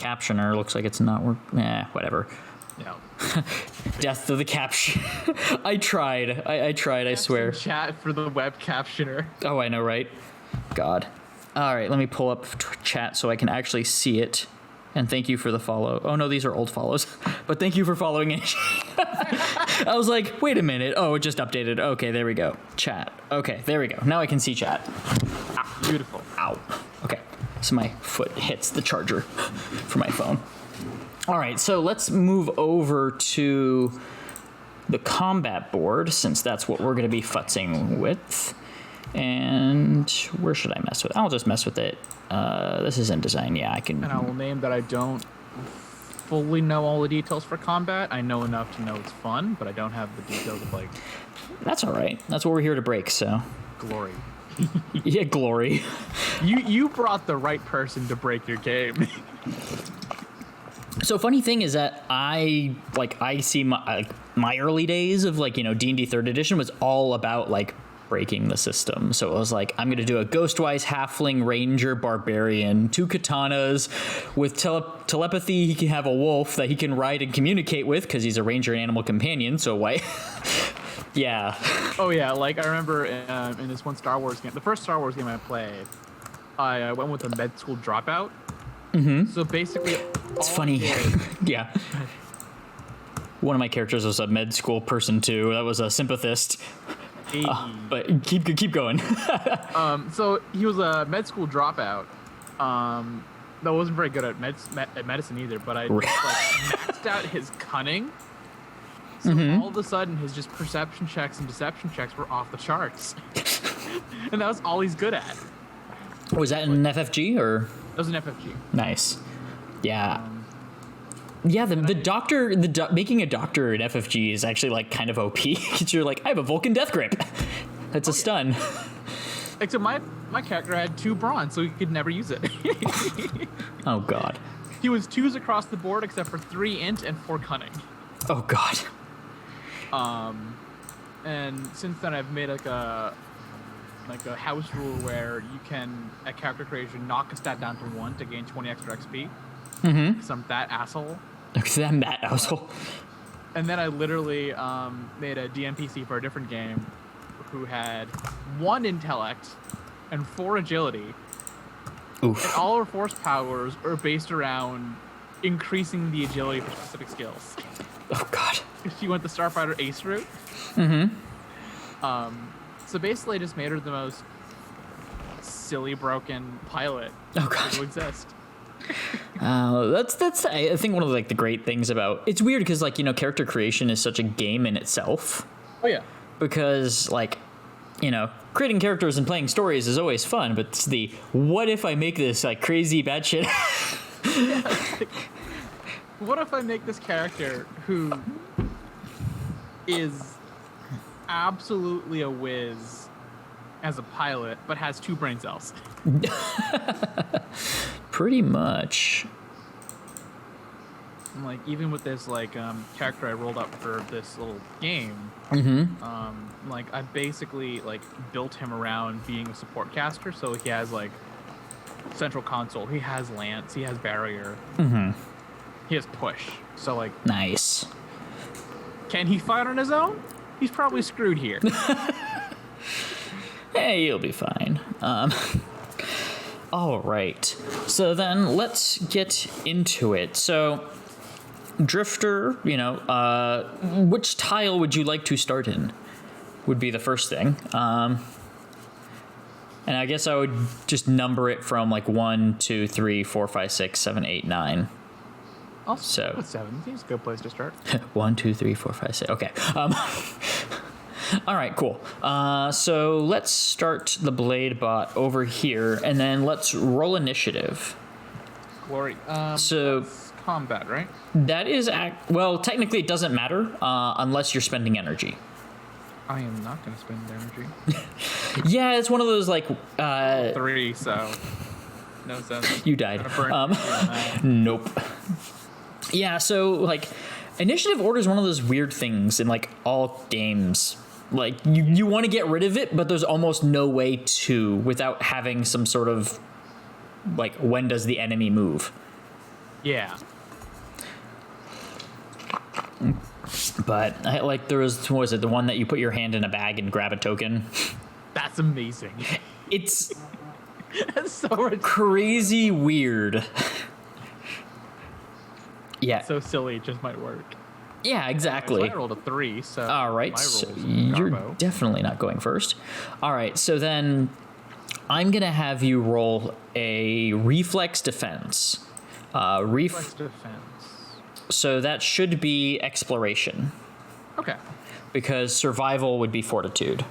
captioner. Looks like it's not whatever. Yeah. Death to the caption. I tried, I swear. Chat for the web captioner. Oh, I know, right? God. All right, let me pull up chat so I can actually see it. And thank you for the follow. Oh, no, these are old follows. But thank you for following it. I was like, wait a minute. Oh, it just updated. Okay, there we go. Chat. Okay, there we go. Now I can see chat. Ah, beautiful. Ow. Okay, so my foot hits the charger for my phone. All right, so let's move over to the combat board, since that's what we're going to be futzing with. And where should I mess with? I'll just mess with it. This is InDesign. Yeah, I can. And I will name that I don't fully know all the details for combat. I know enough to know it's fun, but I don't have the details of, like... That's all right. That's what we're here to break, so. Glory. Yeah, glory. You brought the right person to break your game. So funny thing is that I see my early days of D&D 3rd edition was all about breaking the system. So it was like, I'm going to do a Ghostwise Halfling Ranger Barbarian, 2 katanas with telepathy. He can have a wolf that he can ride and communicate with because he's a ranger and animal companion. So why? Yeah. Oh yeah, I remember in this one Star Wars game, the first Star Wars game I played, I went with a med school dropout. Mm-hmm. So basically, it's funny. Yeah. One of my characters was a med school person too. That was a sympathist. But keep going. So he was a med school dropout. That wasn't very good at medicine either. But I maxed out his cunning. So all of a sudden, his just perception checks and deception checks were off the charts, and that was all he's good at. Was that an FFG or? That was an FFG. Nice. Yeah. Yeah, the doctor, making a doctor in FFG is actually kind of OP. Because you're I have a Vulcan death grip. That's a stun. Except my character had 2 bronze, so he could never use it. Oh god. He was 2s across the board, except for 3 int and 4 cunning. Oh god. And since then I've made a house rule where you can, at character creation, knock a stat down to 1 to gain 20 extra XP. Mm-hmm. Because I'm that asshole. Because I'm that asshole. And then I literally made a DMPC for a different game who had 1 intellect and 4 agility. Oof. And all her force powers are based around increasing the agility for specific skills. Oh god. She went the Starfighter Ace route. Mm-hmm. So basically I just made her the most silly, broken pilot that will exist. That's I think one of the great things about it's weird because character creation is such a game in itself. Oh yeah. Because creating characters and playing stories is always fun, but it's the what if I make this crazy bad shit? What if I make this character who is absolutely a whiz as a pilot, but has 2 brain cells? Pretty much. And, even with this character I rolled up for this little game, I basically built him around being a support caster. So he has central console, he has lance, he has barrier, he has push. So nice. Can he fight on his own? He's probably screwed here. Hey, you'll be fine. All right. So then let's get into it. So, Drifter, which tile would you like to start in? Would be the first thing. And I guess I would just number it from 1, 2, 3, 4, 5, 6, 7, 8, 9. I'll start with 7. Seems a good place to start. 1, 2, 3, 4, 5, 6. Okay. All right, cool. So let's start the Blade Bot over here, and then let's roll initiative. Glory. So that's combat, right? That is well, technically it doesn't matter unless you're spending energy. I am not going to spend energy. Yeah, it's one of those 3, so no sense. You died. Nope. Yeah, so initiative order is one of those weird things in all games. You want to get rid of it, but there's almost no way to without having some sort of when does the enemy move? Yeah. But there was, what was it, the one that you put your hand in a bag and grab a token? That's amazing. It's That's so ridiculous. crazy weird. Yeah. So silly, it just might work. Yeah, exactly. So I rolled a 3, so all right, my so roll's you're garbo. definitely not going first. All right, so then I'm gonna have you roll a reflex defense. Reflex defense. So that should be exploration, Okay. because survival would be fortitude.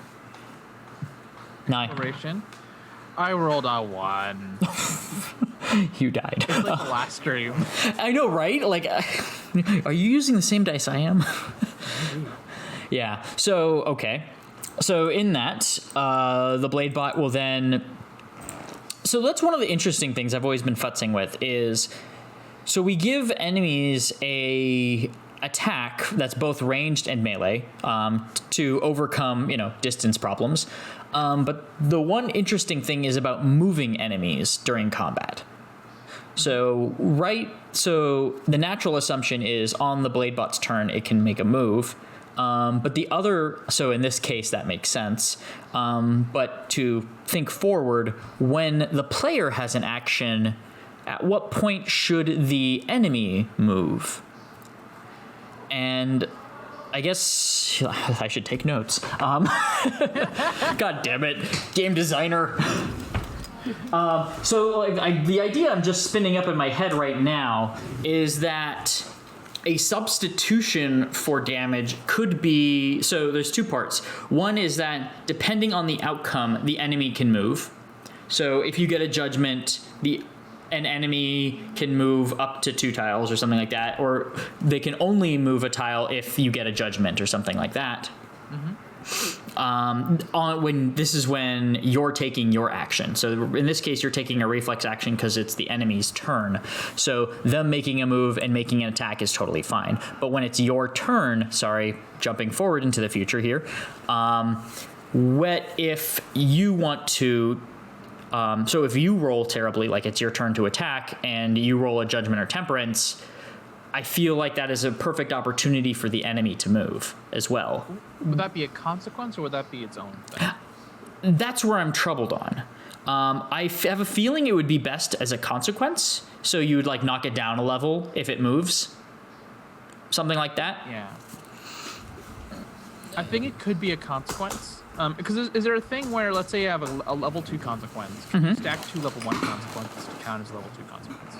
9. Exploration. I rolled a 1. You died. It's like the last stream. I know, right? Like, are you using the same dice I am? Yeah. So, okay. So in that, the blade bot will then... So that's one of the interesting things I've always been futzing with is... So we give enemies a attack that's both ranged and melee to overcome, distance problems. But the one interesting thing is about moving enemies during combat. So the natural assumption is on the blade bot's turn, it can make a move. But so in this case, that makes sense. But to think forward, when the player has an action, at what point should the enemy move? And I guess I should take notes. God damn it, game designer. The idea I'm just spinning up in my head right now is that a substitution for damage could be... So there's two parts. One is that depending on the outcome, the enemy can move. So if you get a judgment, an enemy can move up to 2 tiles or something like that, or they can only move a tile if you get a judgment or something like that. When you're taking your action. So in this case, you're taking a reflex action because it's the enemy's turn. So them making a move and making an attack is totally fine. But when it's your turn, jumping forward into the future here, what if you want to... so if you roll terribly, like it's your turn to attack, and you roll a judgment or temperance, I feel like that is a perfect opportunity for the enemy to move as well. Would that be a consequence, or would that be its own thing? That's where I'm troubled on. I have a feeling it would be best as a consequence, so you would knock it down a level if it moves. Something like that. Yeah. I think it could be a consequence. Because is there a thing where, let's say you have a level 2 consequence, can you stack 2 level 1 consequences to count as a level 2 consequence?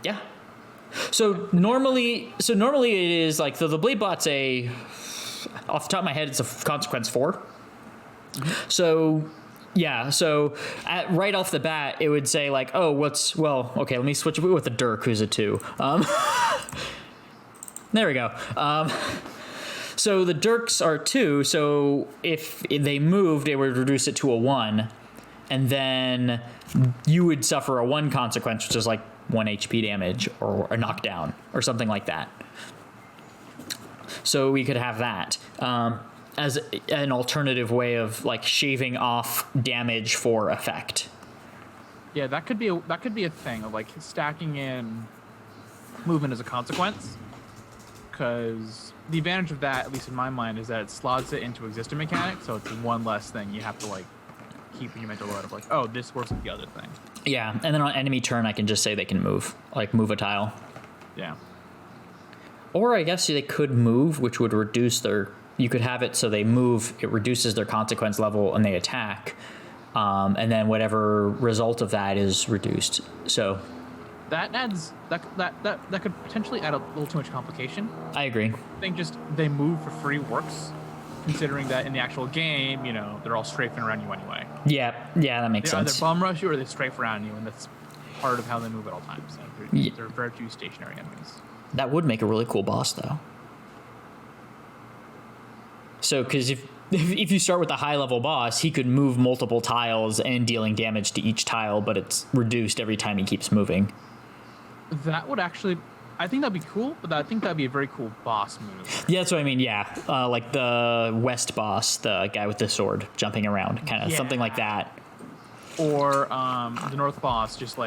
Yeah. So normally it is the blade bot's off the top of my head, it's a consequence 4. So yeah, right off the bat, it would say let me switch it with the Dirk, who's a 2. There we go. So the Dirks are 2, so if they moved, it would reduce it to a 1, and then you would suffer a 1 consequence, which is 1 HP damage or a knockdown or something like that. So we could have that as an alternative way of shaving off damage for effect. Yeah, that could be a thing of stacking in movement as a consequence, because the advantage of that, at least in my mind, is that it slots it into existing mechanics, so it's one less thing you have to keep in your mental load of this works with the other thing. Yeah, and then on enemy turn, I can just say they can move a tile. Yeah. Or I guess they could move, which would reduce their... You could have it so they move, it reduces their consequence level, and they attack. And then whatever result of that is reduced. So... That could potentially add a little too much complication. I agree. I think just they move for free works, considering that in the actual game, they're all strafing around you anyway. Yeah, that makes sense. They either bum rush you or they strafe around you, and that's part of how they move at all times. So they're very few stationary enemies. That would make a really cool boss, though. So, because if you start with a high-level boss, he could move multiple tiles and dealing damage to each tile, but it's reduced every time he keeps moving. That would actually... I think that'd be cool, but I think that'd be a very cool boss move. Yeah, that's what I mean, yeah. Like the West boss, the guy with the sword jumping around, kind of something like that. Or the North boss just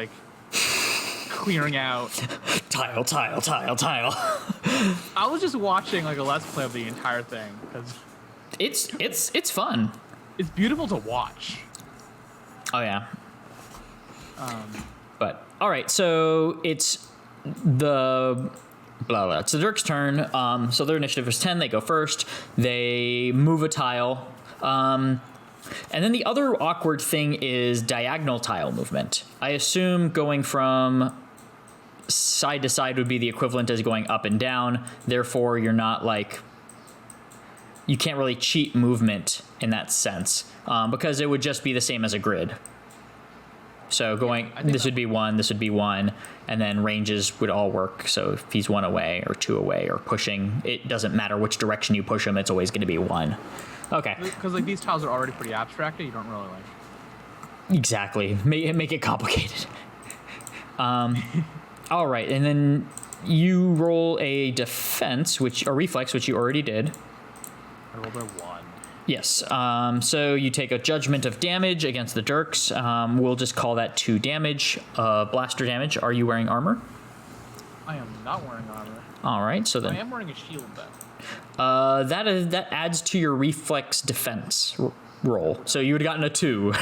clearing out. Tile. I was just watching like a let's play of the entire thing because it's fun. It's beautiful to watch. Oh yeah. But all right, so it's the It's the Dirk's turn. So their initiative is 10. They go first. They move a tile. And then the other awkward thing is diagonal tile movement. I assume going from side to side would be the equivalent as going up and down. Therefore, you're not like, you can't really cheat movement in that sense, because it would just be the same as a grid. So going, this would be one, this would be one, and then ranges would all work. So if he's 1 away or 2 away or pushing, it doesn't matter which direction you push him, it's always going to be 1. Okay. Because like these tiles are already pretty abstracted, you don't really like. Exactly. Make it complicated. All right, and then you roll a defense, a reflex, which you already did. I rolled a 1. Yes. So you take a judgment of damage against the Dirks. We'll just call that 2 damage, blaster damage. Are you wearing armor? I am not wearing armor. All right. So then I am wearing a shield though. that adds to your reflex defense roll. So you would have gotten a 2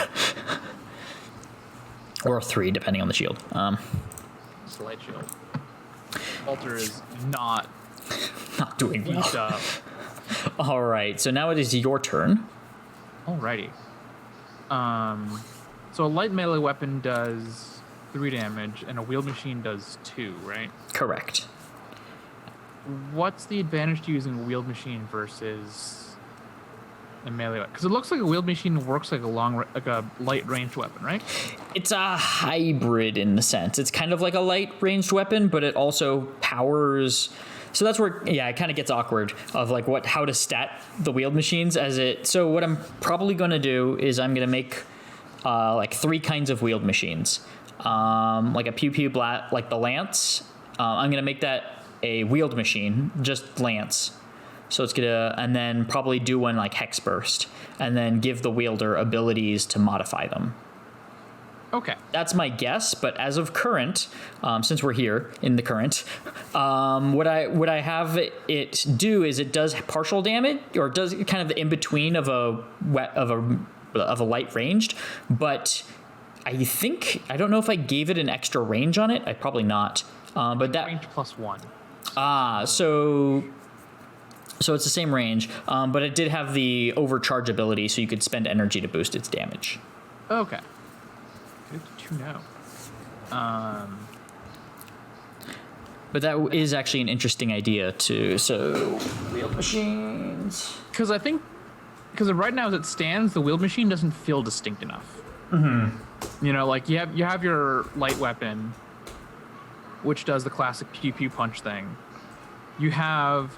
or a 3, depending on the shield. Slight shield. Walter is not doing well. beefed up. All right, so now it is your turn. Alrighty. So a light melee weapon does 3 damage, and a wheeled machine does 2, right? Correct. What's the advantage to using a wheeled machine versus a melee weapon? Because it looks like a wheeled machine works like a light ranged weapon, right? It's a hybrid in the sense. It's kind of like a light ranged weapon, but it also powers. So that's where, it kind of gets awkward of like how to stat the wheeled machines So what I'm probably going to do is I'm going to make like 3 kinds of wheeled machines. Like a pew blat, like the lance. I'm going to make that a wheeled machine, just lance. So it's going to, and then probably do one like hex burst, and then give the wielder abilities to modify them. Okay. That's my guess, but as of current, since we're here in the current, what I have it do is it does partial damage, or does kind of the in between of a light ranged, but I don't know if I gave it an extra range on it. I probably not. But that range +1. So it's the same range, but it did have the overcharge ability, so you could spend energy to boost its damage. Okay. Good to know. But that is actually an interesting idea too. So wheeled machines. Because right now as it stands, the wheeled machine doesn't feel distinct enough. Mm-hmm. You know, like you have your light weapon, which does the classic pew punch thing. You have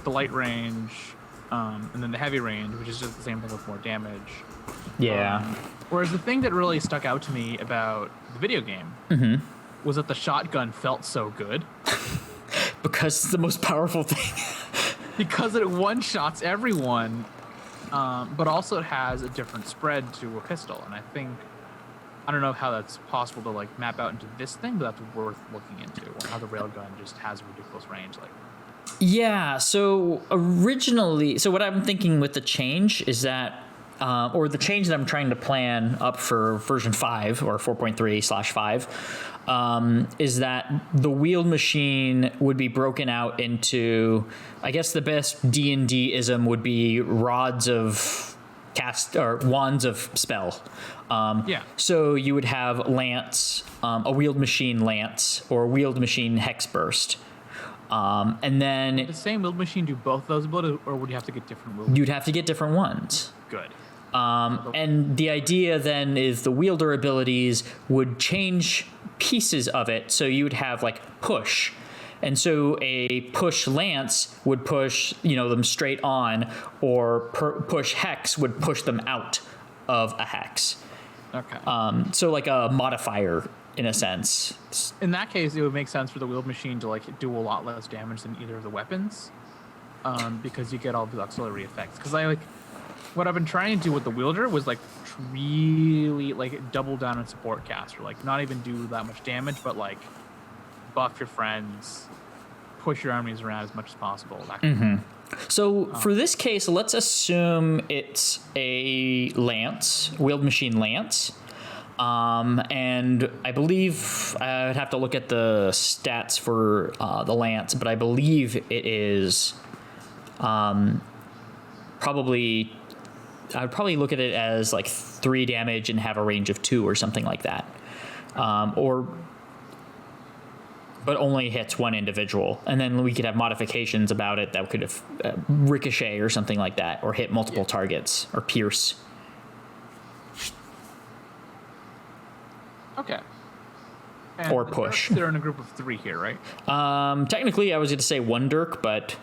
the light range, and then the heavy range, which is just the same thing with more damage. Yeah. Whereas the thing that really stuck out to me about the video game was that the shotgun felt so good. Because it's the most powerful thing. Because it one-shots everyone, but also it has a different spread to a pistol. And I don't know how that's possible to like map out into this thing, but that's worth looking into. Or how the railgun just has a ridiculous range. Yeah, so what I'm thinking with the change is that or the change that I'm trying to plan up for version 5 or 4.3/5 is that the wheeled machine would be broken out into, I guess the best D&D-ism would be rods of cast or wands of spell. So you would have lance, a wheeled machine lance, or a wheeled machine hex burst. And then would the same wheeled machine do both those abilities, or would you have to get different wheeled? You'd have to get different ones. Good. And the idea then is the wielder abilities would change pieces of it. So you would have like push. And so a push lance would push, them straight on, or push hex would push them out of a hex. Okay. So like a modifier in a sense. In that case, it would make sense for the wheeled machine to like do a lot less damage than either of the weapons, because you get all the auxiliary effects. Because what I've been trying to do with the wielder was like really like double down on support caster, like not even do that much damage, but like buff your friends, push your enemies around as much as possible. That kind of So for this case, let's assume it's a lance, wheeled machine lance. And I believe I would have to look at the stats for the lance, but I believe it is probably, I would probably look at it as like 3 damage and have a range of 2 or something like that. But only hits one individual. And then we could have modifications about it that could have ricochet or something like that, or hit multiple targets, or pierce. Okay. And Or push. They're in a group of 3 here, right? Technically, I was going to say 1 Dirk, but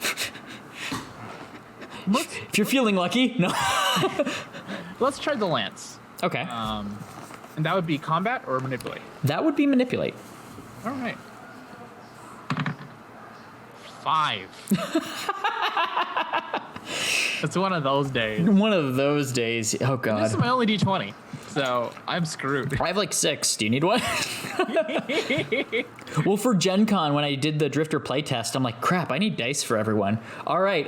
if you're feeling lucky, no. Let's try the lance. Okay. And that would be combat or manipulate? That would be manipulate. All right. 5. It's one of those days. One of those days. Oh, God. This is my only D20, so I'm screwed. I have like 6. Do you need one? Well, for Gen Con, when I did the Drifter playtest, I'm like, crap, I need dice for everyone. All right.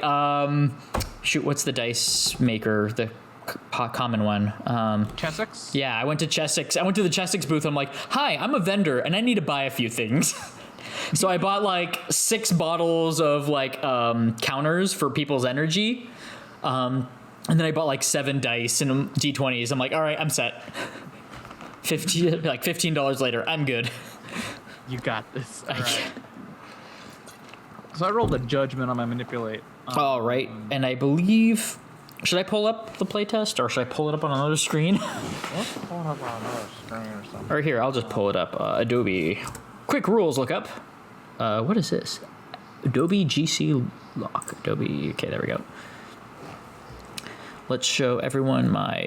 Shoot, what's the dice maker? The common one. Chessex? Yeah, I went to Chessex. I went to the Chessex booth. I'm like, hi, I'm a vendor, and I need to buy a few things. So I bought like 6 bottles of like counters for people's energy. And then I bought like 7 dice and D20s. I'm like, all right, I'm set. $15 later, I'm good. You got this. All right. So I rolled a judgment on my manipulate. All right, and I believe, should I pull up the playtest or should I pull it up on another screen? Let's pull it up on another screen or something. Or here, I'll just pull it up. Adobe quick rules lookup. What is this? Adobe GC lock. Adobe. Okay, there we go. Let's show everyone my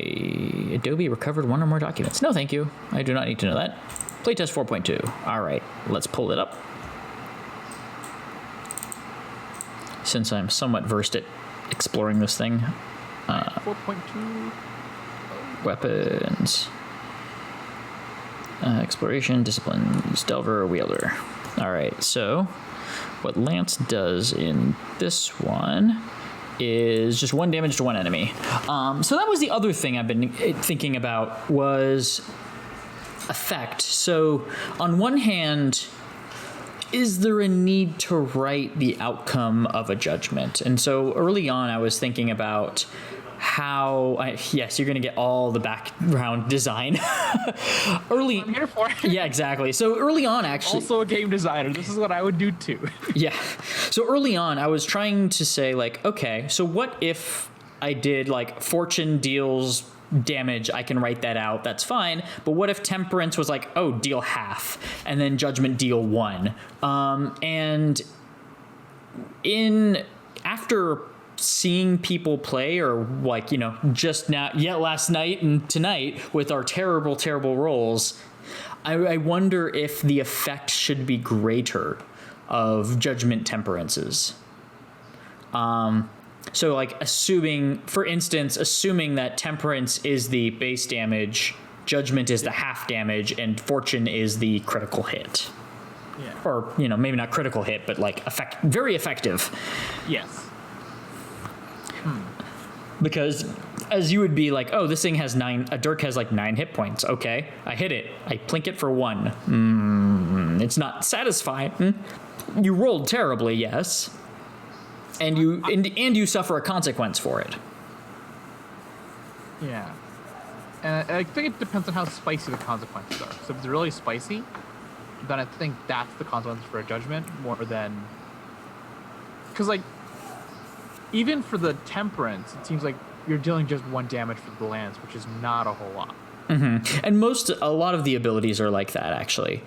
Adobe recovered 1 or more documents. No, thank you. I do not need to know that. Playtest 4.2. All right, let's pull it up. Since I'm somewhat versed at exploring this thing. 4.2. Weapons. Exploration, disciplines, delver, wielder. All right, so what Lance does in this one is just 1 damage to 1 enemy. So that was the other thing I've been thinking about was effect. So on one hand, is there a need to write the outcome of a judgment? And so early on, I was thinking about how, yes, you're going to get all the background design. Early, I'm here for it. Yeah, exactly. So early on, actually. Also a game designer. This is what I would do too. Yeah. So early on, I was trying to say like, okay, so what if I did like fortune deals damage? I can write that out. That's fine. But what if temperance was like, oh, deal half, and then judgment deal 1? And after seeing people play, or like, you know, just now, last night and tonight with our terrible rolls, I wonder if the effect should be greater of judgment temperances. So like assuming that temperance is the base damage, judgment is the half damage, and fortune is the critical hit. Yeah. Or, you know, maybe not critical hit, but like very effective. Yes. Because as you would be like, oh, this thing has 9, a Dirk has like 9 hit points. Okay, I hit it. I plink it for 1. It's not satisfying. You rolled terribly, yes. And you suffer a consequence for it. Yeah. And I think it depends on how spicy the consequences are. So if it's really spicy, then I think that's the consequence for a judgment more than... Because, like, even for the temperance, it seems like you're dealing just 1 damage for the lance, which is not a whole lot. Mm-hmm. And a lot of the abilities are like that, actually.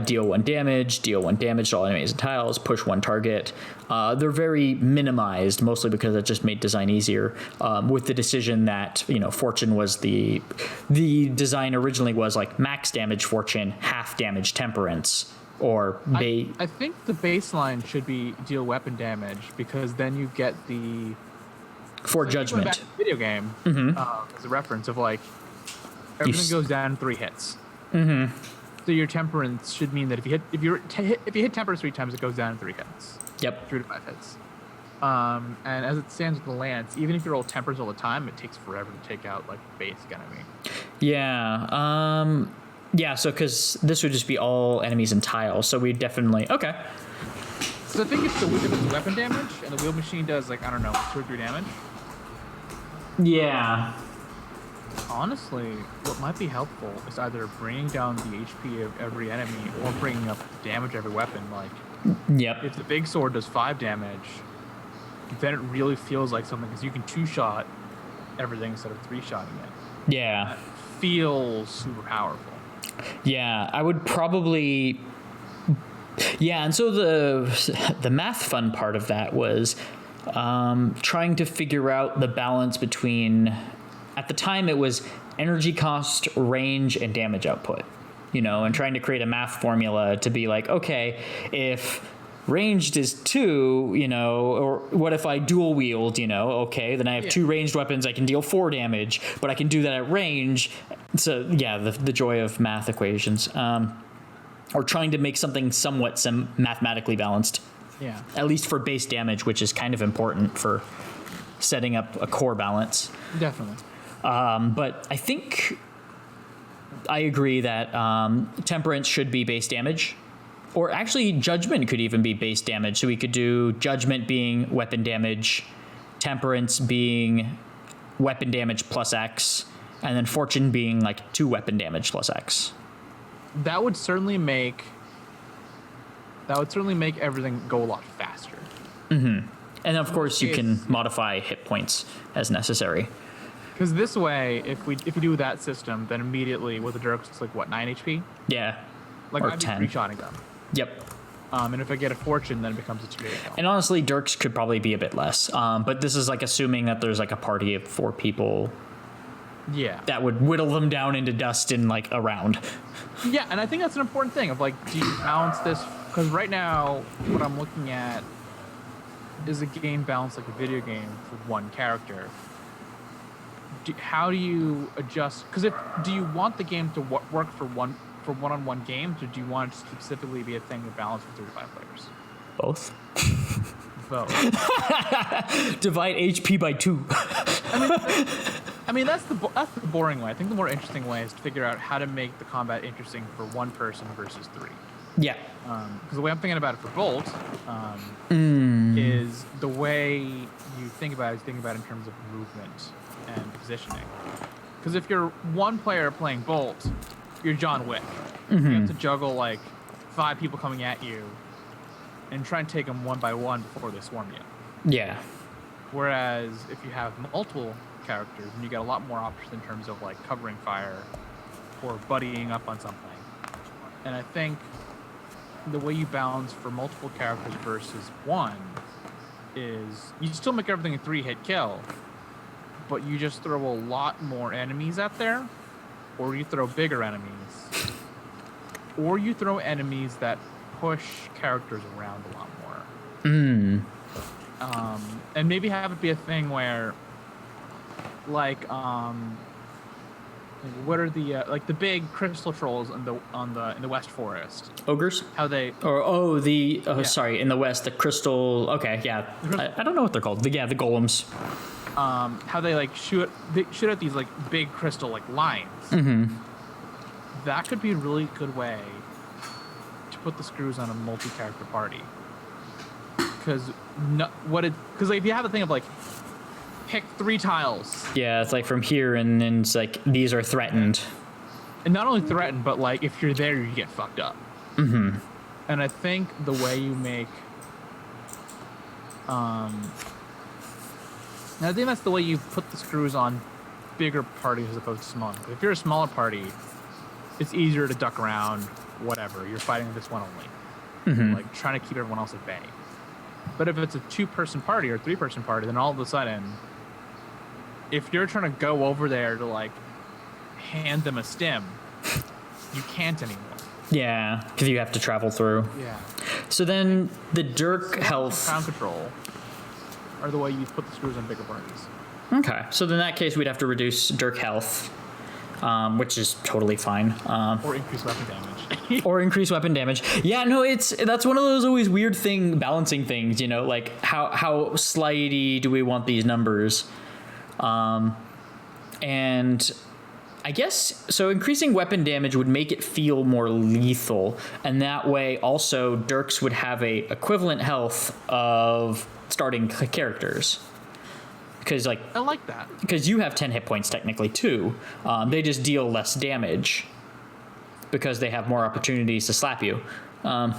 Deal 1 damage to all enemies and tiles, push 1 target. They're very minimized, mostly because it just made design easier. With the decision that, you know, fortune was the design originally was like max damage fortune, half damage temperance. Or I think the baseline should be deal weapon damage, because then you get the for judgment back to the video game as a reference of like everything goes down in 3 hits. So So your temperance should mean that if you hit temperance 3 times, it goes down to 3 hits. Yep. 3 to 5 hits. And as it stands with the lance, even if you roll tempers all the time, it takes forever to take out like basic enemy. Yeah. Yeah. So because this would just be all enemies and tiles, so we definitely okay. So I think if it's weapon damage and the wheel machine does like, I don't know, 2 or 3 damage. Yeah. Honestly, what might be helpful is either bringing down the HP of every enemy or bringing up damage of every weapon. Like, Yep. if the big sword does 5 damage, then it really feels like something because you can 2-shot everything instead of 3-shotting it. Yeah. That feels super powerful. Yeah, I would probably. Yeah, and so the math fun part of that was trying to figure out the balance between. At the time, it was energy cost, range, and damage output. And trying to create a math formula to be like, okay, if ranged is 2, or what if I dual wield, okay, then I have 2 ranged weapons, I can deal 4 damage, but I can do that at range. So yeah, the joy of math equations, or trying to make something somewhat mathematically balanced. Yeah. At least for base damage, which is kind of important for setting up a core balance. Definitely. But I think I agree that temperance should be base damage. Or actually, judgment could even be base damage. So we could do judgment being weapon damage, temperance being weapon damage plus X, and then fortune being like 2 weapon damage plus X. That would certainly make everything go a lot faster. Mm-hmm. And of course, you can modify hit points as necessary. Because this way, if we do that system, then immediately with the Dirks, it's like what, 9 HP? Yeah. Like or I'd be 10. 3-shotting them. Yep. And if I get a fortune, then it becomes a 2 hit kill. And honestly, Dirks could probably be a bit less. But this is like assuming that there's like a party of 4 people. Yeah. That would whittle them down into dust in like a round. Yeah, and I think that's an important thing of like, do you balance this? Because right now, what I'm looking at is a game balanced like a video game for one character. How do you adjust? Because do you want the game to work for one-on-one games, or do you want it to specifically be a thing to balance for 3 to 5 players? Both. Both. Divide HP by 2. I mean that's the boring way. I think the more interesting way is to figure out how to make the combat interesting for 1 person versus 3. Yeah. Because the way I'm thinking about it for Bolt is the way you think about it is thinking about it in terms of movement and positioning. Because if you're 1 player playing Bolt, you're John Wick. You have to juggle like 5 people coming at you and try and take them 1 by 1 before they swarm you. Yeah. Whereas if you have multiple characters, then you get a lot more options in terms of like covering fire or buddying up on something. And I think the way you balance for multiple characters versus 1 is you still make everything a 3-hit kill, but you just throw a lot more enemies out there, or you throw bigger enemies, or you throw enemies that push characters around a lot more. And maybe have it be a thing where, like, what are the like the big crystal trolls in the West Forest? Ogres? How they? Sorry, in the West, the crystal. Okay, yeah, I don't know what they're called. The golems. How they like shoot at these like big crystal like lines. That could be a really good way to put the screws on a multi-character party. Because like, if you have a thing of like pick 3 tiles. Yeah, it's like from here, and then it's like these are threatened. And not only threatened, but like if you're there, you get fucked up. And I think the way you make, I think that's the way you put the screws on bigger parties as opposed to smaller. If you're a smaller party, it's easier to duck around, whatever. You're fighting this one only. Like trying to keep everyone else at bay. But if it's a 2-person party or 3-person party, then all of a sudden, if you're trying to go over there to like hand them a stim, you can't anymore. Yeah, because you have to travel through. Yeah. So then the Dirk health. Ground control are the way you put the screws on bigger parties. Okay, so in that case, we'd have to reduce Dirk health. which is totally fine. Or increase weapon damage. Or increase weapon damage. Yeah, no, that's one of those always weird balancing things, like how slidey do we want these numbers? And I guess, so increasing weapon damage would make it feel more lethal, and that way also Dirks would have a equivalent health of starting characters. Because I like that. Because you have 10 hit points technically too. They just deal less damage because they have more opportunities to slap you. I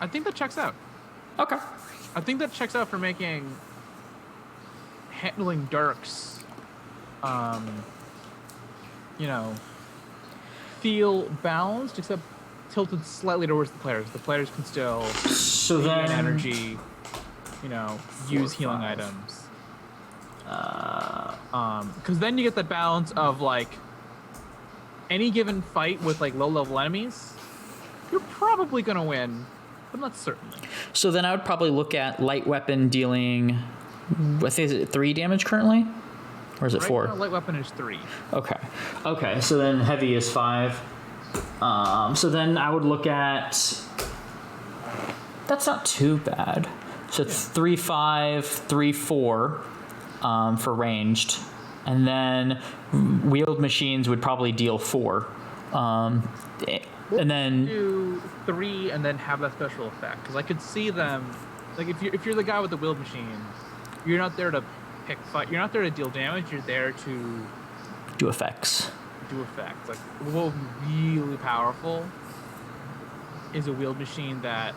think that checks out. Okay. I think that checks out for making handling Dirks, feel balanced, except tilted slightly towards the players. The players can still gain energy, use healing items. Because then you get that balance of any given fight with low-level enemies, you're probably gonna win, but not certainly. So then I would probably look at light weapon dealing, I think, is it 3 damage currently? Or is it 4? Now, light weapon is 3. Okay, so then heavy is 5. So then I would look at... That's not too bad. So 3, 5, 3, 4 for ranged. And then wheeled machines would probably deal 4. And then... do 3 and then have that special effect. Because I could see them... if you're the guy with the wheeled machine, you're not there to pick fight. You're not there to deal damage. You're there to do effects. What would be really powerful is a wheeled machine that,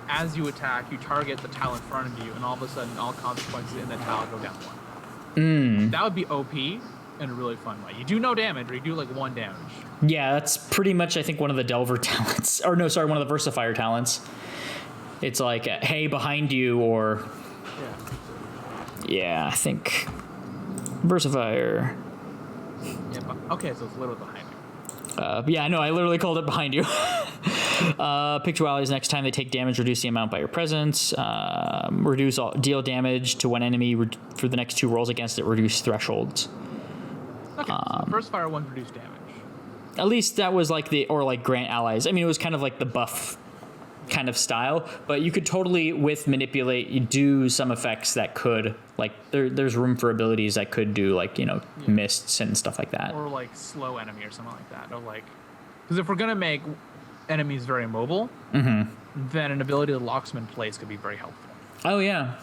as you attack, you target the tile in front of you, and all of a sudden, all consequences in that tile go down 1. That would be OP in a really fun way. You do no damage, or you do 1 damage. Yeah, that's pretty much, I think, one of the Delver talents. Or no, sorry, one of the Versifier talents. It's hey, behind you, or... Yeah, I think Versifier. Yeah, okay, so it's literally behind you. Yeah, I know, I literally called it behind you. Picture allies, next time they take damage, reduce the amount by your presence. Deal damage to one enemy for the next 2 rolls against it, reduce thresholds. Okay, so the Versifier one reduced damage. At least that was grant allies. I mean, it was kind of like the buff kind of style, but you could totally, with manipulate, you do some effects that could, there's room for abilities that could do, mists and stuff like that. Or, slow enemy or something like that. Or, because if we're going to make enemies very mobile, then an ability that locks them in place could be very helpful. Oh, yeah.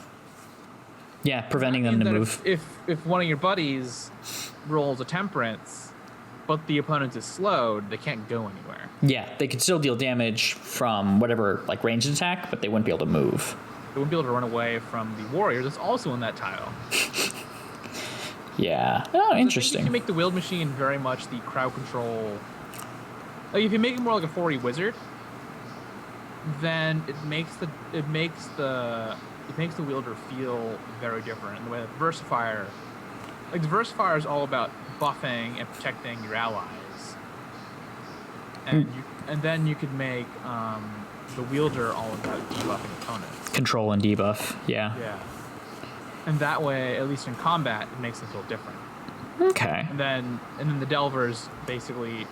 Yeah, preventing them to move. If one of your buddies rolls a temperance, but the opponent is slowed, they can't go anywhere. Yeah, they could still deal damage from whatever, ranged attack, but they wouldn't be able to move. They wouldn't be able to run away from the warrior that's also in that tile. Yeah. Oh, interesting. So if you make the wheeled machine very much the crowd control... if you make it more like a 4E wizard, then it makes the wielder feel very different. In the way that Versifier... the Versifier is all about buffing and protecting your allies. And then you could make the wielder all about debuffing opponents. Control and debuff, yeah. Yeah. And that way, at least in combat, it makes them feel different. Okay. And then the Delver's basically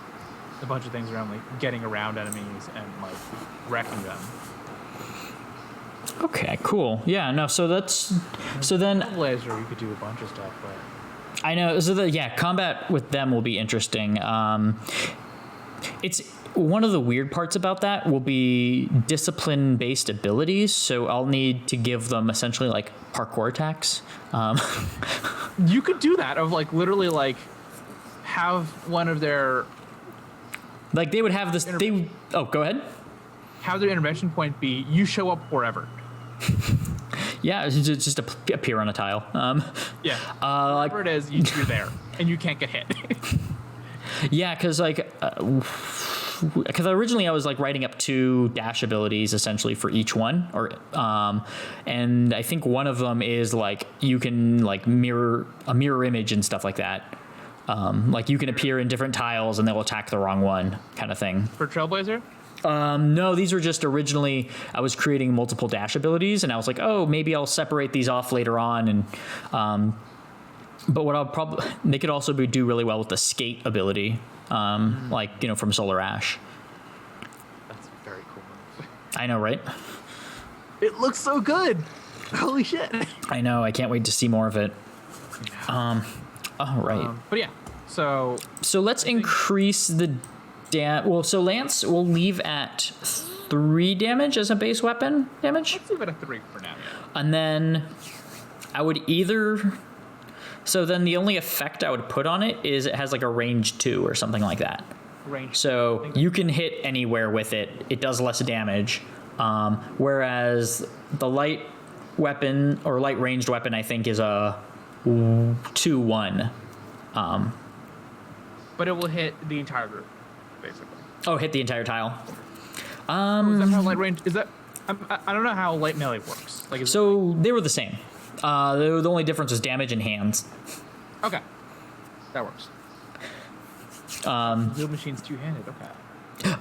a bunch of things around getting around enemies and wrecking them. Okay, cool. Yeah, no, so then Laser, you could do a bunch of stuff, but I know. So combat with them will be interesting. It's one of the weird parts about that will be discipline-based abilities. So I'll need to give them essentially parkour attacks. You could do that of literally have one of their they would have this. Go ahead. Have their intervention point be you show up wherever. Yeah, it's just appear on a tile. Yeah. Whatever it is, you're there, and you can't get hit. Yeah, because originally I was writing up 2 dash abilities essentially for each one, and I think one of them is you can mirror image and stuff like that. You can appear in different tiles and they'll attack the wrong one, kind of thing. For Trailblazer? No, these were just originally I was creating multiple dash abilities, and I was maybe I'll separate these off later on, and But what I'll probably, they could also do really well with the skate ability, like, you know, from Solar Ash. That's very cool. I know, right? It looks so good. Holy shit. I know. I can't wait to see more of it. All right. But yeah, so let's increase the well, so Lance will leave at 3 damage as a base weapon damage. let's leave it at 3 for now. Yeah. And then I would either... So then the only effect I would put on it is it has like a range 2 or something like that. Range. So you can hit anywhere with it. It does less damage. Whereas the light weapon or light ranged weapon, I think, is a 2-1. But it will hit the entire group, basically. Oh, hit the entire tile. Is that how light range? Is that? I don't know how light melee works. Like, So they were the same. The only difference was damage and hands. Okay, that works. Wheel machine's 2-handed. Okay.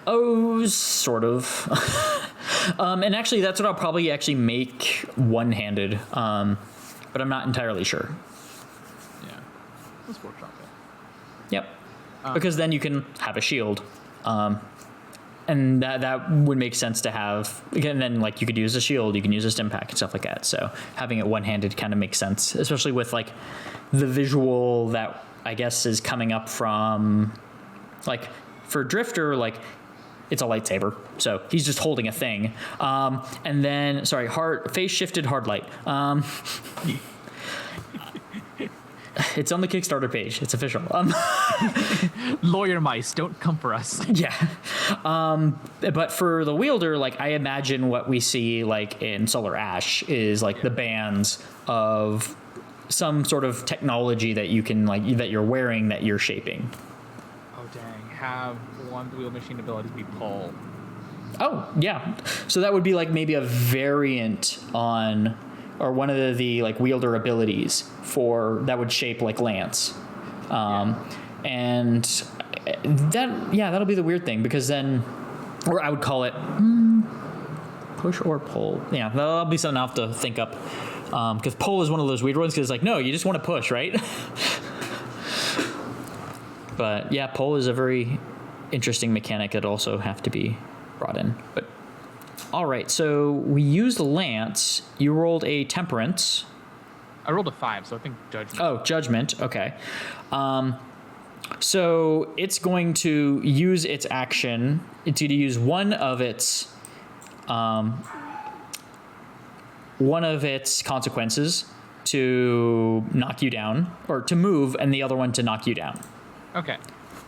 Oh, sort of. And actually, that's what I'll probably actually make one-handed. But I'm not entirely sure. Yeah. Let's workshop it. Yep. Because then you can have a shield. And that would make sense to have. Again, then like you could use a shield, you can use a stim pack and stuff like that. So having it one-handed kind of makes sense, especially with like the visual that I guess is coming up from, like, for Drifter, like, it's a lightsaber, so he's just holding a thing. And then, sorry, phase shifted hard light. It's on the Kickstarter page. It's official. Lawyer mice, don't come for us. Yeah. But for the wielder, like, I imagine what we see, like, in Solar Ash is, like, the bands of some sort of technology that you can, like, that you're wearing that you're shaping. Oh, dang. Have one of the wheel machine abilities be pull. Oh, yeah. So that would be, like, maybe a variant on... or one of the like wielder abilities for that would shape like Lance. And that, yeah, that'll be the weird thing, because then, or I would call it push or pull. Yeah, that'll be something I'll have to think up. Because pull is one of those weird ones, because like, no, you just want to push, right? But yeah, pull is a very interesting mechanic that also have to be brought in. But all right, so we used the Lance. You rolled a Temperance. I rolled a 5, so I think Judgment. Oh, Judgment. Okay. So it's going to use its action. It's going to use one of its consequences to knock you down, or to move, and the other one to knock you down. Okay.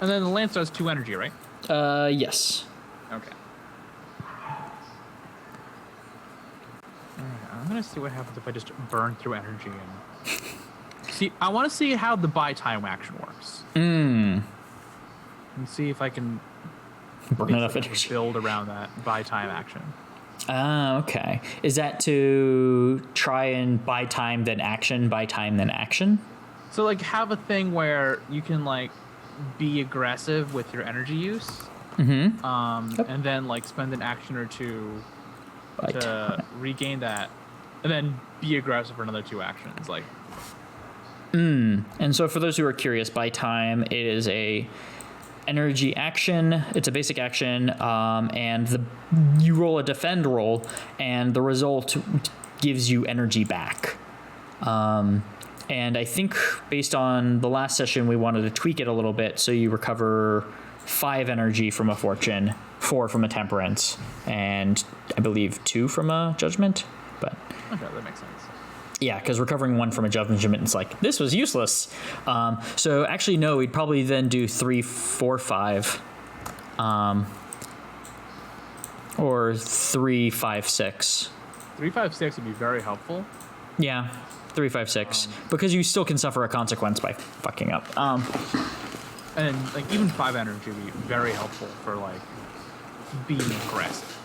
And then the Lance does 2 energy, right? Yes. Okay. I'm gonna see what happens if I just burn through energy and see. I want to see how the buy time action works. And see if I can burn enough energy. Build around that buy time action. Okay. Is that to try and buy time then action, buy time then action? So like have a thing where you can like be aggressive with your energy use, Yep. and then like spend an action or two to regain that. And then be aggressive for another 2 actions, like. And so for those who are curious, buy time, it is a energy action. It's a basic action, and you roll a defend roll, and the result gives you energy back. And I think based on the last session, we wanted to tweak it a little bit, so you recover 5 energy from a fortune, 4 from a temperance, and I believe 2 from a judgment. But Okay, that makes sense. yeah, because recovering 1 from a judgment is like, this was useless. So actually, no, we'd probably then do 3, 4, 5. Or 3, 5, 6. 3, 5, 6 would be very helpful. Yeah, 3, 5, 6. Because you still can suffer a consequence by fucking up. And like even 5 energy would be very helpful for like being aggressive.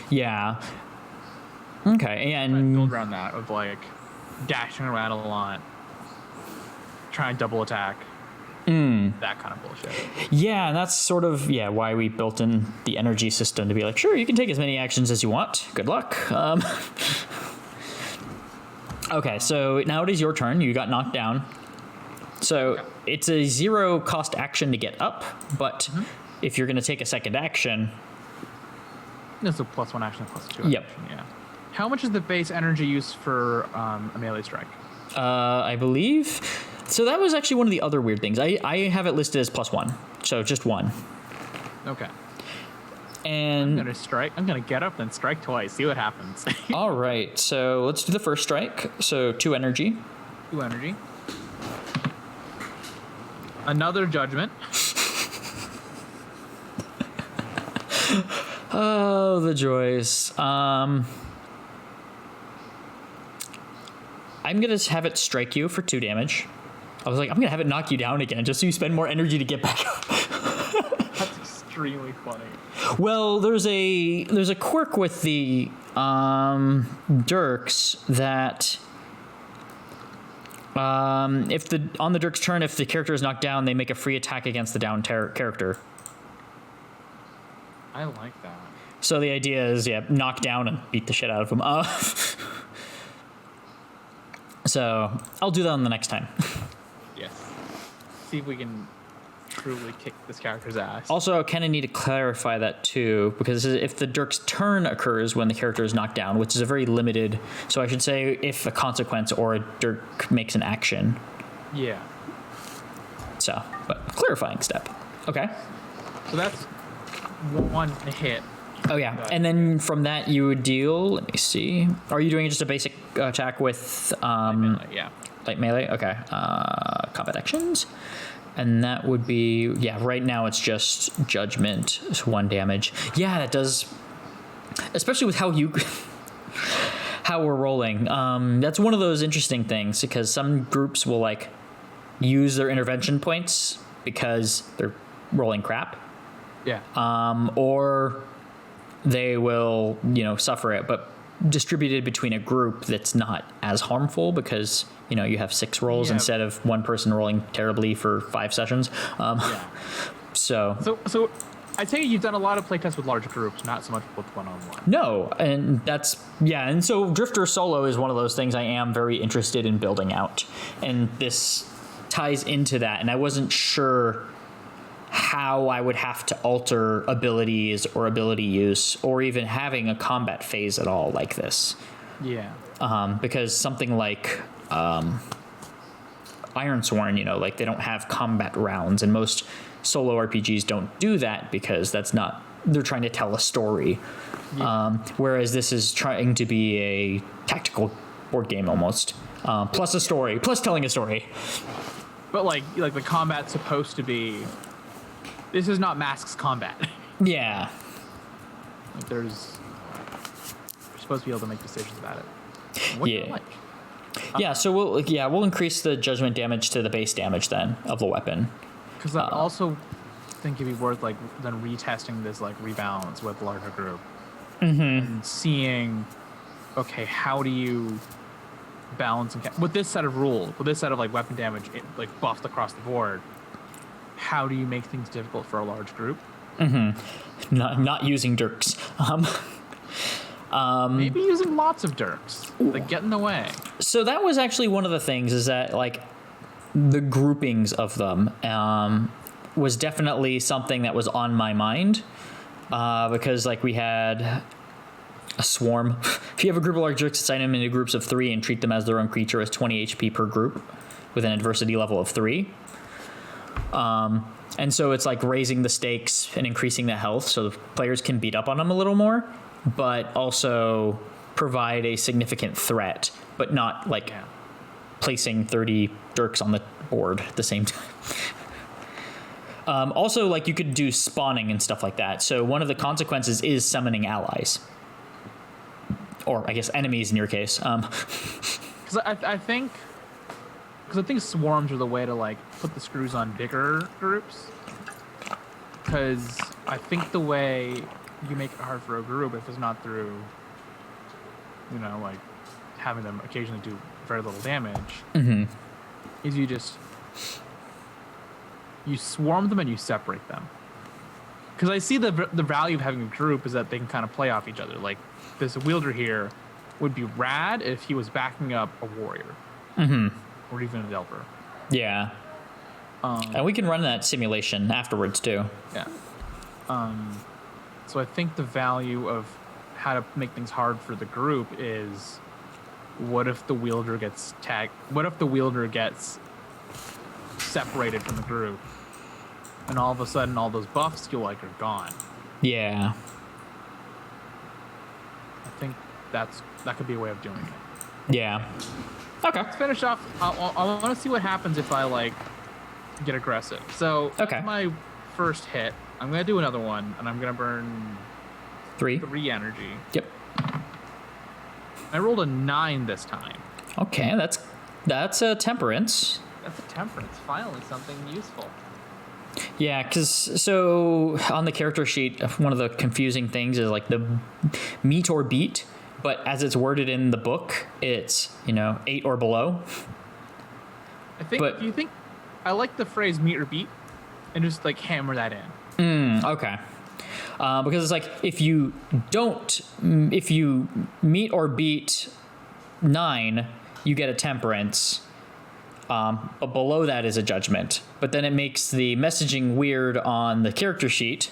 Yeah. Okay, and Build around that of like dashing around a lot, trying to double attack, that kind of bullshit. yeah, and that's sort of why we built in the energy system to be like, sure, you can take as many actions as you want. Good luck. Okay, so now it is your turn. You got knocked down. So it's a 0 cost action to get up, but if you're going to take a second action... It's a +1 action, +2 Yep. action, yeah. How much is the base energy use for a melee strike? I believe... So that was actually one of the other weird things. I have it listed as +1, so just 1. Okay. And I'm gonna get up and strike twice, see what happens. all right, so let's do the first strike. So 2 energy. 2 energy. Another judgment. Oh, the joys. I'm gonna have it strike you for 2 damage. I was like, I'm gonna have it knock you down again, just so you spend more energy to get back up. That's extremely funny. Well, there's a quirk with the Dirks that if on the Dirk's turn, if the character is knocked down, they make a free attack against the down character. I like that. So the idea is, knock down and beat the shit out of them. So I'll do that on the next time. Yes. See if we can truly kick this character's ass. Also, I kind of need to clarify that too, because if the Dirk's turn occurs when the character is knocked down, which is a very limited, so I should say if a consequence or a Dirk makes an action. Yeah. So, but clarifying step. Okay. So that's 1 hit. Oh yeah, and then from that you would deal, let me see, are you doing just a basic attack with Melee, yeah. light melee? Okay. Combat actions. And that would be, right now it's just judgment, it's 1 damage. Yeah, that does, especially with how we're rolling. That's one of those interesting things, because some groups will like use their intervention points because they're rolling crap. Yeah. Or they will, suffer it, but distributed between a group that's not as harmful because, you have 6 rolls instead of 1 person rolling terribly for 5 sessions. So I take it you've done a lot of playtests with large groups, not so much with one-on-one. No, and and so Drifter Solo is one of those things I am very interested in building out, and this ties into that, and I wasn't sure how I would have to alter abilities or ability use or even having a combat phase at all like this. Yeah. Because something like Ironsworn, like they don't have combat rounds, and most solo RPGs don't do that because they're trying to tell a story. Yeah. Whereas this is trying to be a tactical board game almost, plus a story, plus telling a story. But like the combat's supposed to be... This is not Masks combat. Yeah. Like you're supposed to be able to make decisions about it. What do you like? Yeah, so we'll increase the judgment damage to the base damage then of the weapon. Because I also think it'd be worth then retesting this rebalance with larger group and seeing, okay, how do you balance with this set of rules, with this set of weapon damage buffed across the board? How do you make things difficult for a large group? Not using Dirks. Maybe using lots of Dirks. Get in the way. So that was actually one of the things, is that the groupings of them was definitely something that was on my mind, because we had a swarm. If you have a group of large Dirks, assign them into groups of 3 and treat them as their own creature as 20 HP per group with an adversity level of 3. And so it's raising the stakes and increasing the health so the players can beat up on them a little more, but also provide a significant threat, but not placing 30 Dirks on the board at the same time. Also, you could do spawning and stuff like that. So one of the consequences is summoning allies, or I guess enemies in your case. Because I think swarms are the way to put the screws on bigger groups. Because I think the way you make it hard for a group, if it's not through, having them occasionally do very little damage, is you swarm them and you separate them. Because I see the value of having a group is that they can kind of play off each other. This wielder here would be rad if he was backing up a warrior. Or even a delver. Yeah. And we can run that simulation afterwards too. Yeah. So I think the value of how to make things hard for the group is, what if the wielder gets tagged? What if the wielder gets separated from the group, and all of a sudden all those buffs you like are gone? Yeah. I think that could be a way of doing it. Yeah. Okay. Let's finish off. I want to see what happens if I like get aggressive. So okay. My first hit, I'm gonna do another one, and I'm gonna burn 3 energy. Yep. I rolled a 9 this time. Okay, that's a temperance. That's a temperance. Finally, something useful. Yeah, because so on the character sheet, one of the confusing things is like the meet or beat, but as it's worded in the book, it's 8 or below. Do you think I like the phrase meet or beat, and just like hammer that in? Okay. Because it's like if you meet or beat 9, you get a temperance. But below that is a judgment. But then it makes the messaging weird on the character sheet,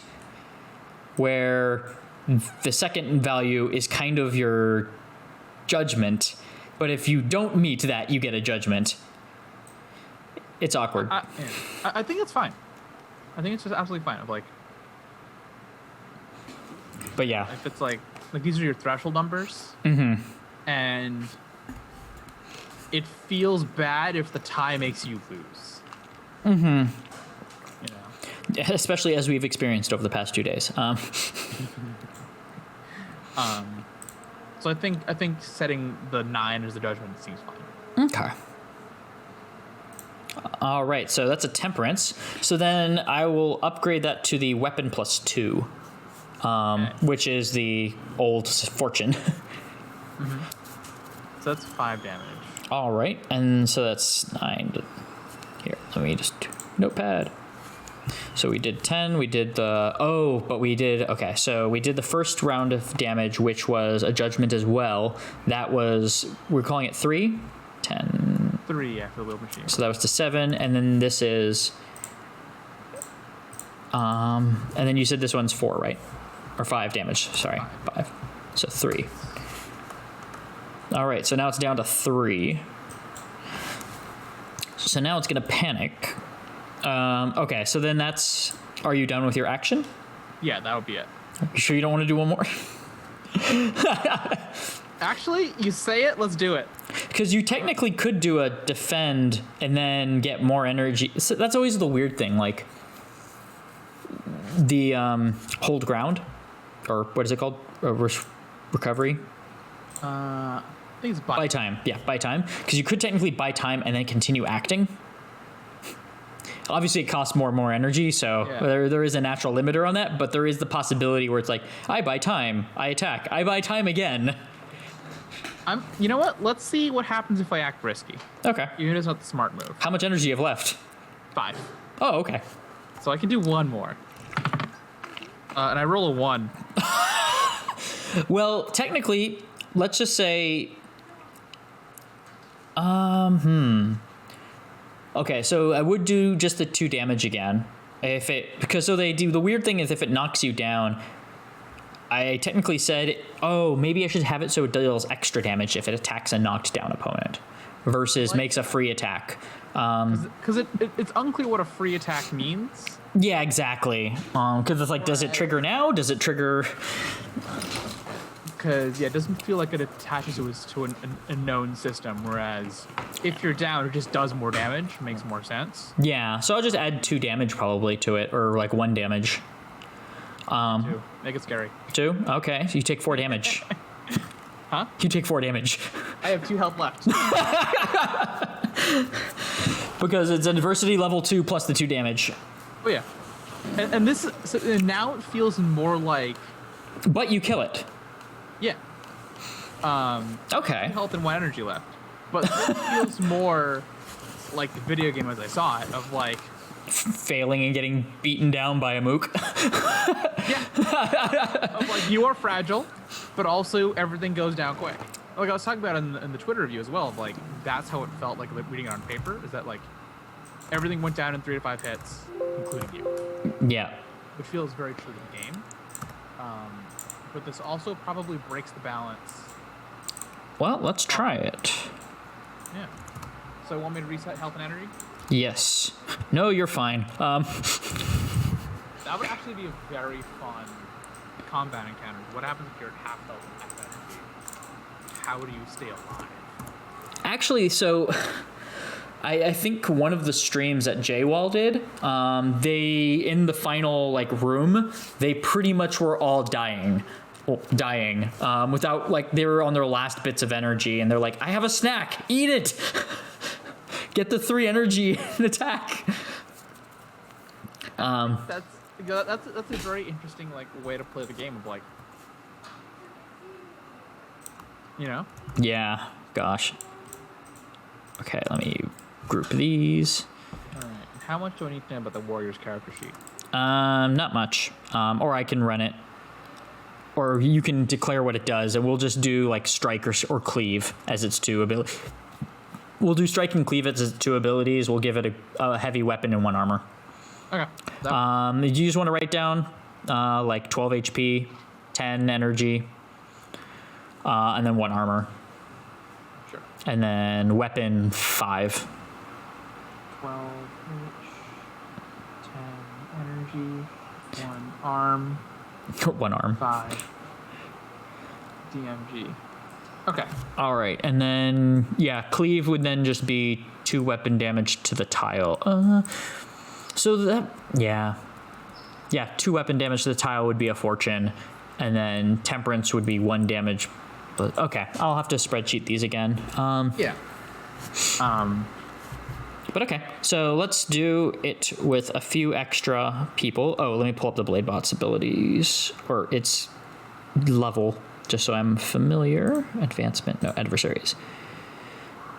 where the second value is kind of your judgment. But if you don't meet that, you get a judgment. It's awkward. I think it's fine. I think it's just absolutely fine. Of like, but yeah, if it's like these are your threshold numbers, and it feels bad if the tie makes you lose. Especially as we've experienced over the past 2 days. So I think setting the 9 as the judgment seems fine. Okay. All right, so that's a temperance. So then I will upgrade that to the weapon +2, which is the old fortune. So that's 5 damage. All right, and so that's 9. Here, let me just notepad. So we did 10. We did okay. So we did the first round of damage, which was a judgment as well. That was, we're calling it 3, 10. 3 after the wheel machine. So that was to 7, and then this is, and then you said this one's 4, right? Or 5 damage. Sorry, 5. So 3. All right, so now it's down to 3. So now it's gonna panic. Okay, so then are you done with your action? Yeah, that would be it. You sure you don't want to do one more? Actually, you say it, let's do it. Because you technically could do a defend and then get more energy. So that's always the weird thing, like the hold ground, or what is it called? Recovery? I think it's buy time. Yeah, buy time. Because you could technically buy time and then continue acting. Obviously, it costs more and more energy, so there is a natural limiter on that, but there is the possibility where it's like, I buy time, I attack, I buy time again. You know what? Let's see what happens if I act risky. Okay. Even if it's not the smart move. How much energy do you have left? 5. Oh, okay. So I can do one more. And I roll a 1. Well, technically, let's just say... Okay, so I would do just the 2 damage again. The weird thing is if it knocks you down, I technically said, maybe I should have it so it deals extra damage if it attacks a knocked down opponent versus makes a free attack. Because it's unclear what a free attack means. Yeah, exactly. Because it's like, does it trigger now? Does it trigger... Because, it doesn't feel like it attaches to a known system, whereas if you're down, it just does more damage. Makes more sense. Yeah, so I'll just add 2 damage probably to it, or like 1 damage. 2. Make it scary. 2? Okay, so you take 4 damage. Huh? You take 4 damage. I have 2 health left. Because it's adversity level 2 plus the 2 damage. Oh, yeah. And now it feels more like... But you kill it. Yeah. Okay. 1 health and 1 energy left. But it feels more like the video game as I saw it, of like... Failing and getting beaten down by a mook. Yeah. Of like, you are fragile, but also everything goes down quick. Like I was talking about in the Twitter review as well, of like, that's how it felt like reading it on paper, is that like, everything went down in 3 to 5 hits, including you. Yeah. Which feels very true to the game. But this also probably breaks the balance. Well, let's try it. Yeah. So want me to reset health and energy? Yes. No, you're fine. That would actually be a very fun combat encounter. What happens if you're at half health and half energy? How do you stay alive? Actually, so I think one of the streams that Jaywall did, they, in the final like room, they pretty much were all dying without, like, they were on their last bits of energy, and they're like, I have a snack, eat it. Get the 3 energy and attack. That's a very interesting like way to play the game of, like, you know? Yeah, gosh. Okay, let me group these. All right. How much do I need to know about the Warriors character sheet? Not much. Or I can run it. Or you can declare what it does, and we'll just do like strike or cleave as its 2 ability. We'll do strike and cleave as its 2 abilities. We'll give it a heavy weapon and 1 armor. Okay. You just want to write down like 12 HP, 10 energy, and then 1 armor. Sure. And then weapon 5. 12 H, 10 energy, 1 arm. 1 arm. 5 DMG. Okay. All right, and then yeah, cleave would then just be 2 weapon damage to the tile. So that, yeah, 2 weapon damage to the tile would be a fortune, and then temperance would be 1 damage. But okay, I'll have to spreadsheet these again. Yeah. But okay, so let's do it with a few extra people. Oh, let me pull up the Bladebot's abilities, or its level, just so I'm familiar. Advancement, no, adversaries.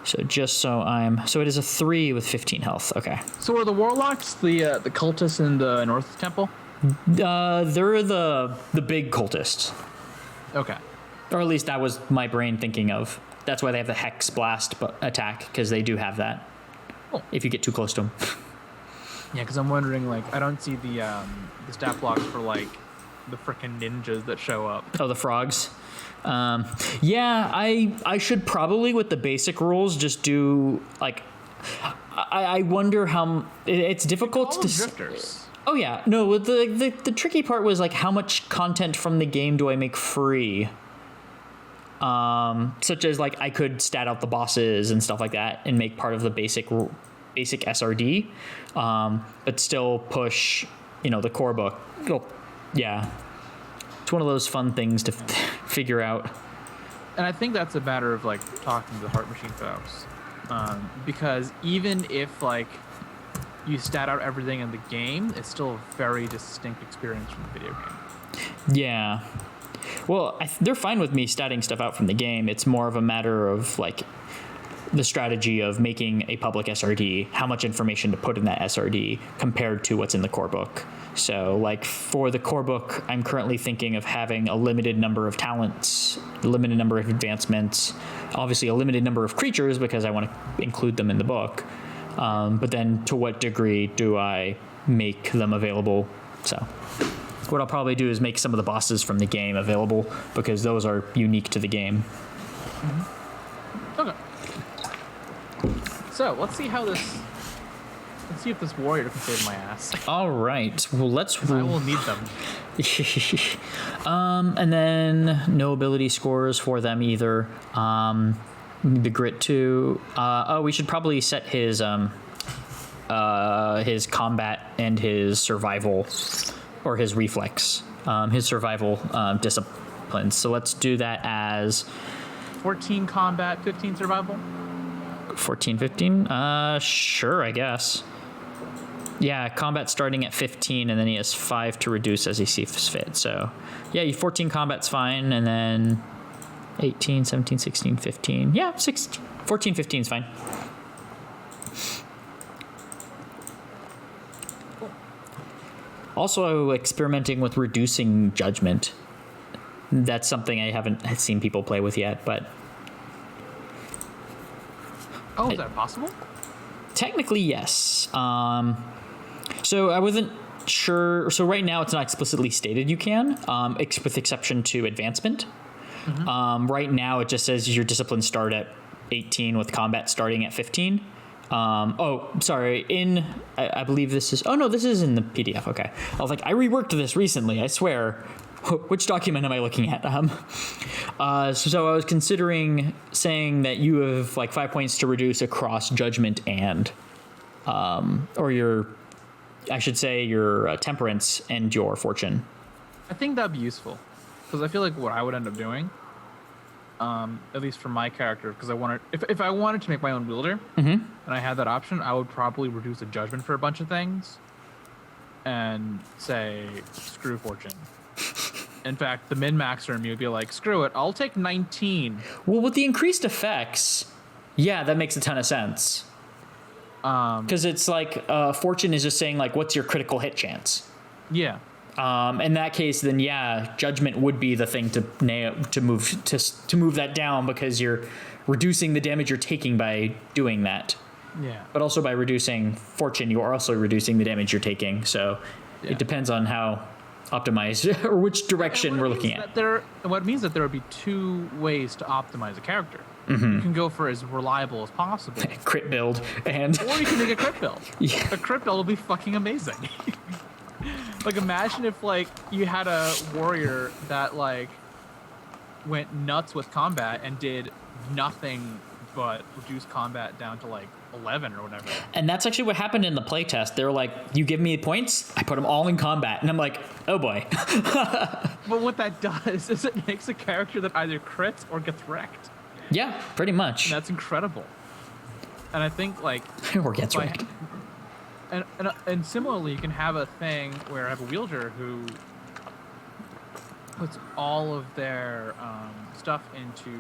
So just so so it is a 3 with 15 health. Okay. So are the warlocks the cultists in the North Temple? They're the big cultists. Okay. Or at least that was my brain thinking of. That's why they have the Hex Blast attack, because they do have that. Cool. If you get too close to them. Yeah, because I'm wondering, like, I don't see the stat blocks for, like, the frickin' ninjas that show up. Oh, the frogs. Yeah, I should probably, with the basic rules, just do, like, I wonder how it's difficult to drifters. Oh yeah, no. The tricky part was like how much content from the game do I make free? Such as like I could stat out the bosses and stuff like that and make part of the basic SRD, but still push, the core book. Yeah, it's one of those fun things to figure out. And I think that's a matter of like talking to the Heart Machine folks, because even if like you stat out everything in the game, it's still a very distinct experience from the video game. Yeah. Well, they're fine with me statting stuff out from the game. It's more of a matter of like the strategy of making a public SRD, how much information to put in that SRD compared to what's in the core book. So like for the core book, I'm currently thinking of having a limited number of talents, a limited number of advancements, obviously a limited number of creatures because I want to include them in the book. But then to what degree do I make them available? So what I'll probably do is make some of the bosses from the game available because those are unique to the game. Mm-hmm. Okay. So let's see if this warrior can save my ass. All right. Well, I will need them. And then no ability scores for them either. The grit too. We should probably set his combat and his survival, or his reflex, his survival disciplines. So let's do that as 14 combat, 15 survival. 14, 15? Sure, I guess. Yeah, combat starting at 15, and then he has 5 to reduce as he sees fit. So, yeah, 14 combat's fine, and then 18, 17, 16, 15. Yeah, 14, 15 is fine. Also, experimenting with reducing judgment. That's something I haven't seen people play with yet, but... Oh, is that possible? Technically, yes. So I wasn't sure. So right now it's not explicitly stated you can, with exception to advancement. Right now it just says your disciplines start at 18 with combat starting at 15. Oh, sorry. I believe this is. Oh no, this is in the PDF. Okay. I was like, I reworked this recently. I swear. Which document am I looking at? So I was considering saying that you have like 5 points to reduce across judgment and, I should say your temperance and your fortune. I think that'd be useful, because I feel like what I would end up doing, at least for my character, because if I wanted to make my own wielder, and I had that option, I would probably reduce the judgment for a bunch of things, and say screw fortune. In fact, the min-maxer in me would be like, screw it, I'll take 19. Well, with the increased effects, yeah, that makes a ton of sense. Because it's like fortune is just saying like, what's your critical hit chance? Yeah. In that case, then yeah, judgment would be the thing to move that down, because you're reducing the damage you're taking by doing that. Yeah. But also by reducing fortune, you are also reducing the damage you're taking. So it depends on how optimized or which direction we're looking at. What it means that there would be two ways to optimize a character. You can go for as reliable as possible. Crit build and or you can make a crit build. Yeah. A crit build will be fucking amazing. Like, imagine if like you had a warrior that like went nuts with combat and did nothing but reduce combat down to like 11 or whatever. And that's actually what happened in the playtest. They were like, you give me points, I put them all in combat. And I'm like, oh boy. But what that does is it makes a character that either crits or gets wrecked. Yeah, pretty much. And that's incredible. And I think like or gets wrecked. And similarly, you can have a thing where I have a wielder who puts all of their stuff into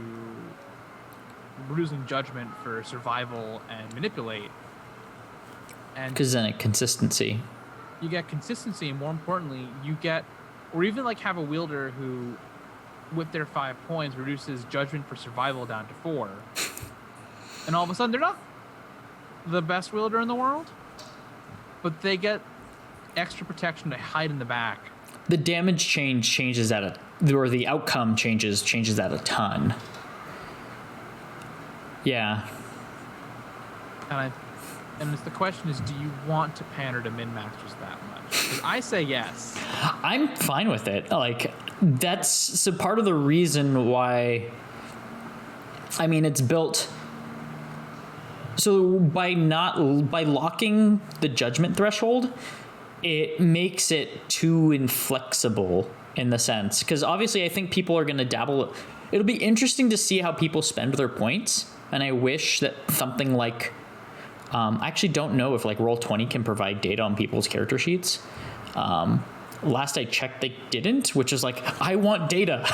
reducing judgment for survival and manipulate. And because then it consistency. You get consistency, and more importantly, you get, or even like have a wielder who, with their 5 points, reduces judgment for survival down to 4. And all of a sudden, they're not the best wielder in the world, but they get extra protection to hide in the back. The damage changes or the outcome changes that a ton. Yeah. And the question is, do you want to pander to min-maxers that much? 'Cause I say yes. I'm fine with it. Like, that's so part of the reason why. I mean, it's built. So by locking the judgment threshold, it makes it too inflexible in the sense, because obviously I think people are going to dabble. It'll be interesting to see how people spend their points, and I wish that something like. I actually don't know if like Roll20 can provide data on people's character sheets. Last I checked, they didn't, which is like, I want data.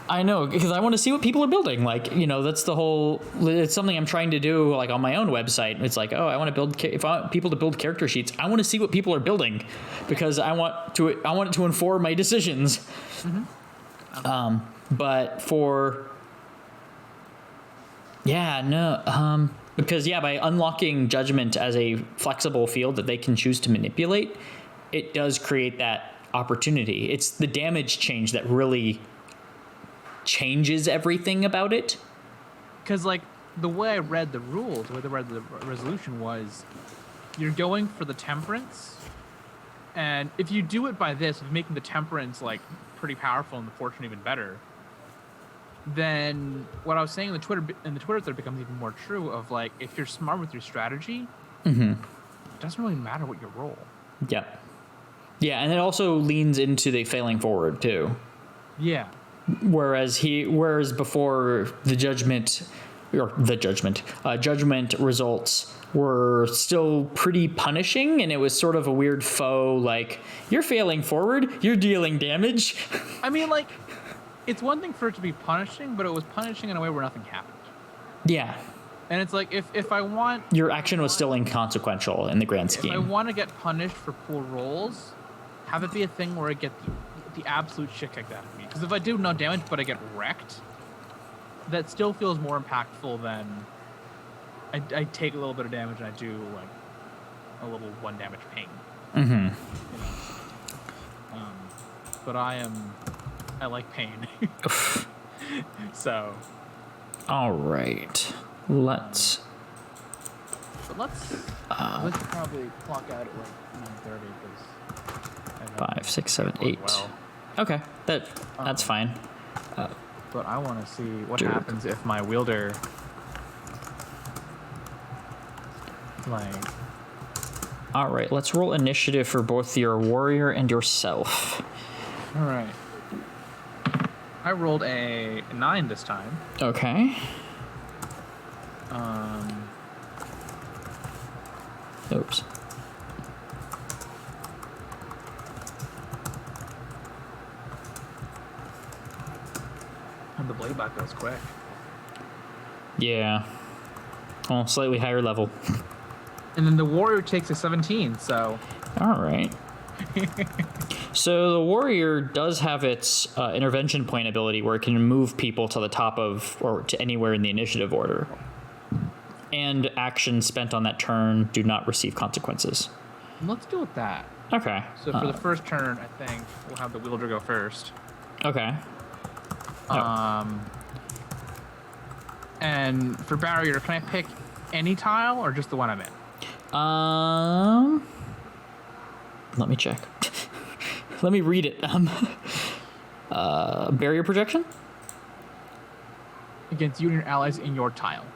I know, because I want to see what people are building. Like, you know, that's it's something I'm trying to do like on my own website. It's like, oh, I want people to build character sheets, I want to see what people are building, because I want it to inform my decisions. But for, because by unlocking judgment as a flexible field that they can choose to manipulate, it does create that opportunity. It's the damage change that really changes everything about it. Because like the way I read the rules, the way I read the resolution was, you're going for the temperance, and if you do it by this, making the temperance like pretty powerful and the fortune even better, then what I was saying in the Twitter thread becomes even more true of like, if you're smart with your strategy, it doesn't really matter what you roll. Yeah. Yeah, and it also leans into the failing forward too. Yeah. Whereas before judgment results were still pretty punishing, and it was sort of a weird faux, like, you're failing forward, you're dealing damage. I mean, like, it's one thing for it to be punishing, but it was punishing in a way where nothing happened. Yeah. And it's like, if I want... Your action was still inconsequential in the grand scheme. If I want to get punished for poor rolls, have it be a thing where I get the absolute shit kicked out of me. Because if I do no damage, but I get wrecked, that still feels more impactful than I take a little bit of damage and I do like a little 1 damage pain. Mm-hmm. You know? But I like pain. So. All right. Let's probably clock out at like 9:30 because 5, 6, 7, 8. Well. Okay, that's fine. But I want to see what Dirk. happens if my wielder like. All right, let's roll initiative for both your warrior and yourself. All right. I rolled a 9 this time. Okay. Oops. And the blade back goes quick. Yeah. Well, slightly higher level. And then the warrior takes a 17, so. All right. So the warrior does have its intervention point ability where it can move people to the top of or to anywhere in the initiative order. And actions spent on that turn do not receive consequences. Let's deal with that. Okay. So for the first turn, I think we'll have the wielder go first. Okay. And for barrier, can I pick any tile or just the one I'm in? Let me check. Let me read it. Barrier projection? Against you and your allies in your tile.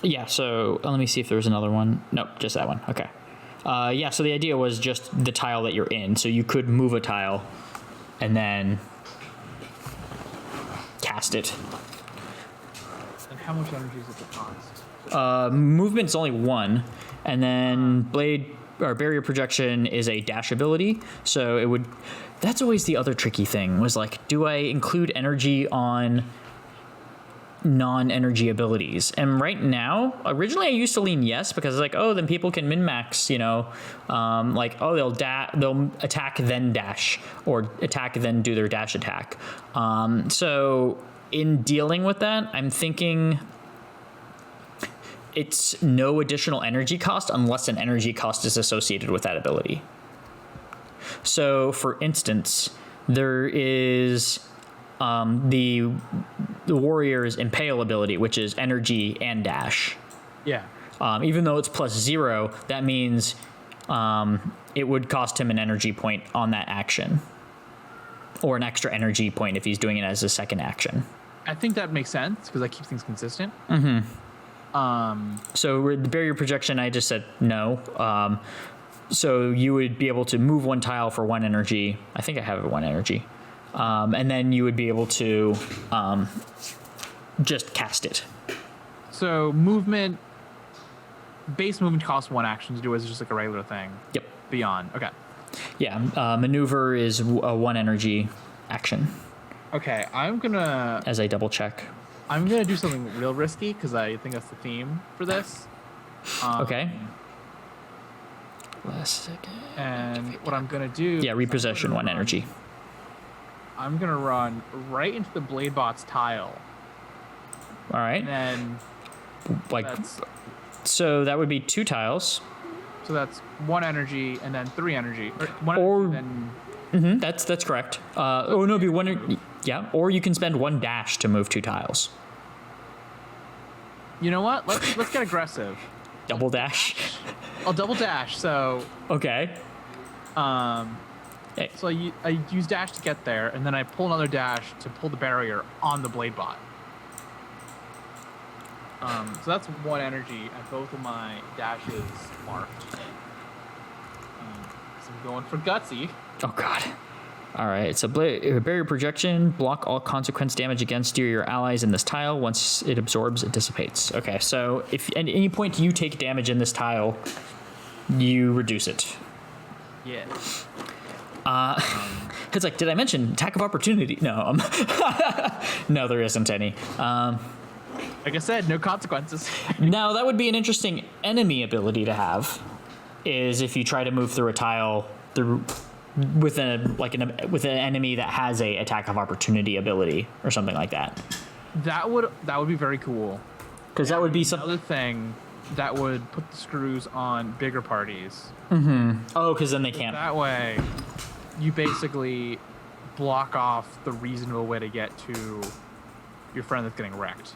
Yeah, so let me see if there's another one. Nope, just that one. Okay. Yeah, so the idea was just the tile that you're in. So you could move a tile and then cast it. And how much energy is it to cost? Movement's only 1, and then blade or barrier projection is a dash ability. So it would. That's always the other tricky thing. Was like, do I include energy on non-energy abilities? And right now, originally I used to lean yes because it's like, oh, then people can min-max. You know, like oh they'll attack then dash or attack then do their dash attack. So in dealing with that, I'm thinking. It's no additional energy cost unless an energy cost is associated with that ability. So, for instance, there is the warrior's impale ability, which is energy and dash. Yeah. Even though it's +0, that means it would cost him an energy point on that action, or an extra energy point if he's doing it as a second action. I think that makes sense because that keeps things consistent. Mm-hmm. So with the barrier projection, I just said no. So you would be able to move 1 tile for 1 energy. I think I have 1 energy. And then you would be able to just cast it. So base movement costs 1 action to do as just like a regular thing. Yep. Beyond. Okay. Yeah. Maneuver is a 1 energy action. Okay. I'm gonna. As I double check. I'm gonna do something real risky because I think that's the theme for this. Okay. Last second. And what I'm gonna do? Yeah, repossession 1 energy. I'm gonna run right into the blade bot's tile. All right. And then so that would be 2 tiles. So that's 1 energy and then 3 energy. That's correct. It'd be 1. Yeah, or you can spend 1 dash to move 2 tiles. You know what? Let's get aggressive. Double dash. I'll double dash. So. Okay. So I use dash to get there, and then I pull another dash to pull the barrier on the blade bot. So that's 1 energy, and both of my dashes marked. So I'm going for gutsy. Oh God. All right, so barrier projection, block all consequence damage against you or your allies in this tile. Once it absorbs, it dissipates. Okay, so if at any point you take damage in this tile, you reduce it. Yeah. It's like, did I mention attack of opportunity? No, no, there isn't any. Like I said, no consequences. Now, that would be an interesting enemy ability to have, is if you try to move through a tile with an enemy that has a attack of opportunity ability or something like that. That would be very cool. Because that would be something. Another thing that would put the screws on bigger parties. Oh, because then they can't. That way, you basically block off the reasonable way to get to your friend that's getting wrecked.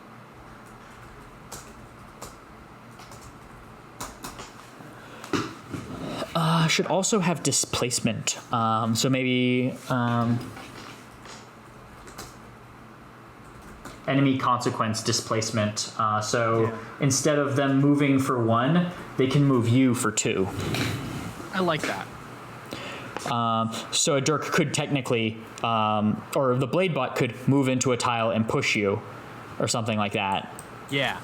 Should also have displacement. So maybe enemy consequence displacement. Instead of them moving for 1, they can move you for 2. I like that. So a Dirk could technically, or the blade bot could move into a tile and push you, or something like that. Yeah,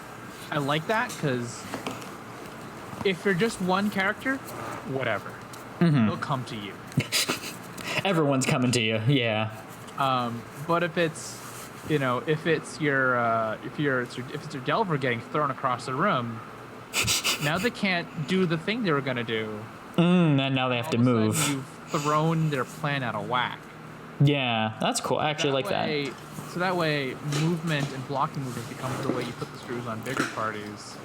I like that because if you're just one character, whatever, they'll come to you. Everyone's coming to you. Yeah. But if it's, if it's your Delver getting thrown across the room, now they can't do the thing they were gonna do. And now they have to move. You've thrown their plan out of whack. Yeah, that's cool. I actually like that. So that way, movement and blocking movement becomes the way you put the screws on bigger parties.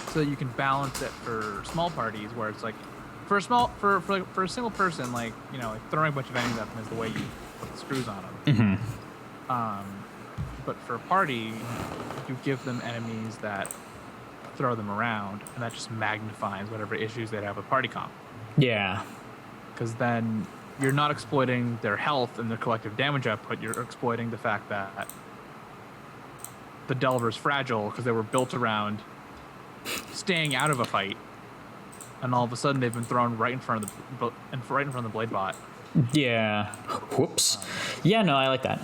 So you can balance it for small parties, where it's like, for a single person, like throwing a bunch of enemies at them is the way you put the screws on them. But for a party, you give them enemies that throw them around, and that just magnifies whatever issues they have with party comp. Yeah. Because then you're not exploiting their health and their collective damage output, you're exploiting the fact that the Delver's fragile because they were built around staying out of a fight, and all of a sudden they've been thrown right in front of the blade bot. Yeah. Whoops. Yeah, no, I like that.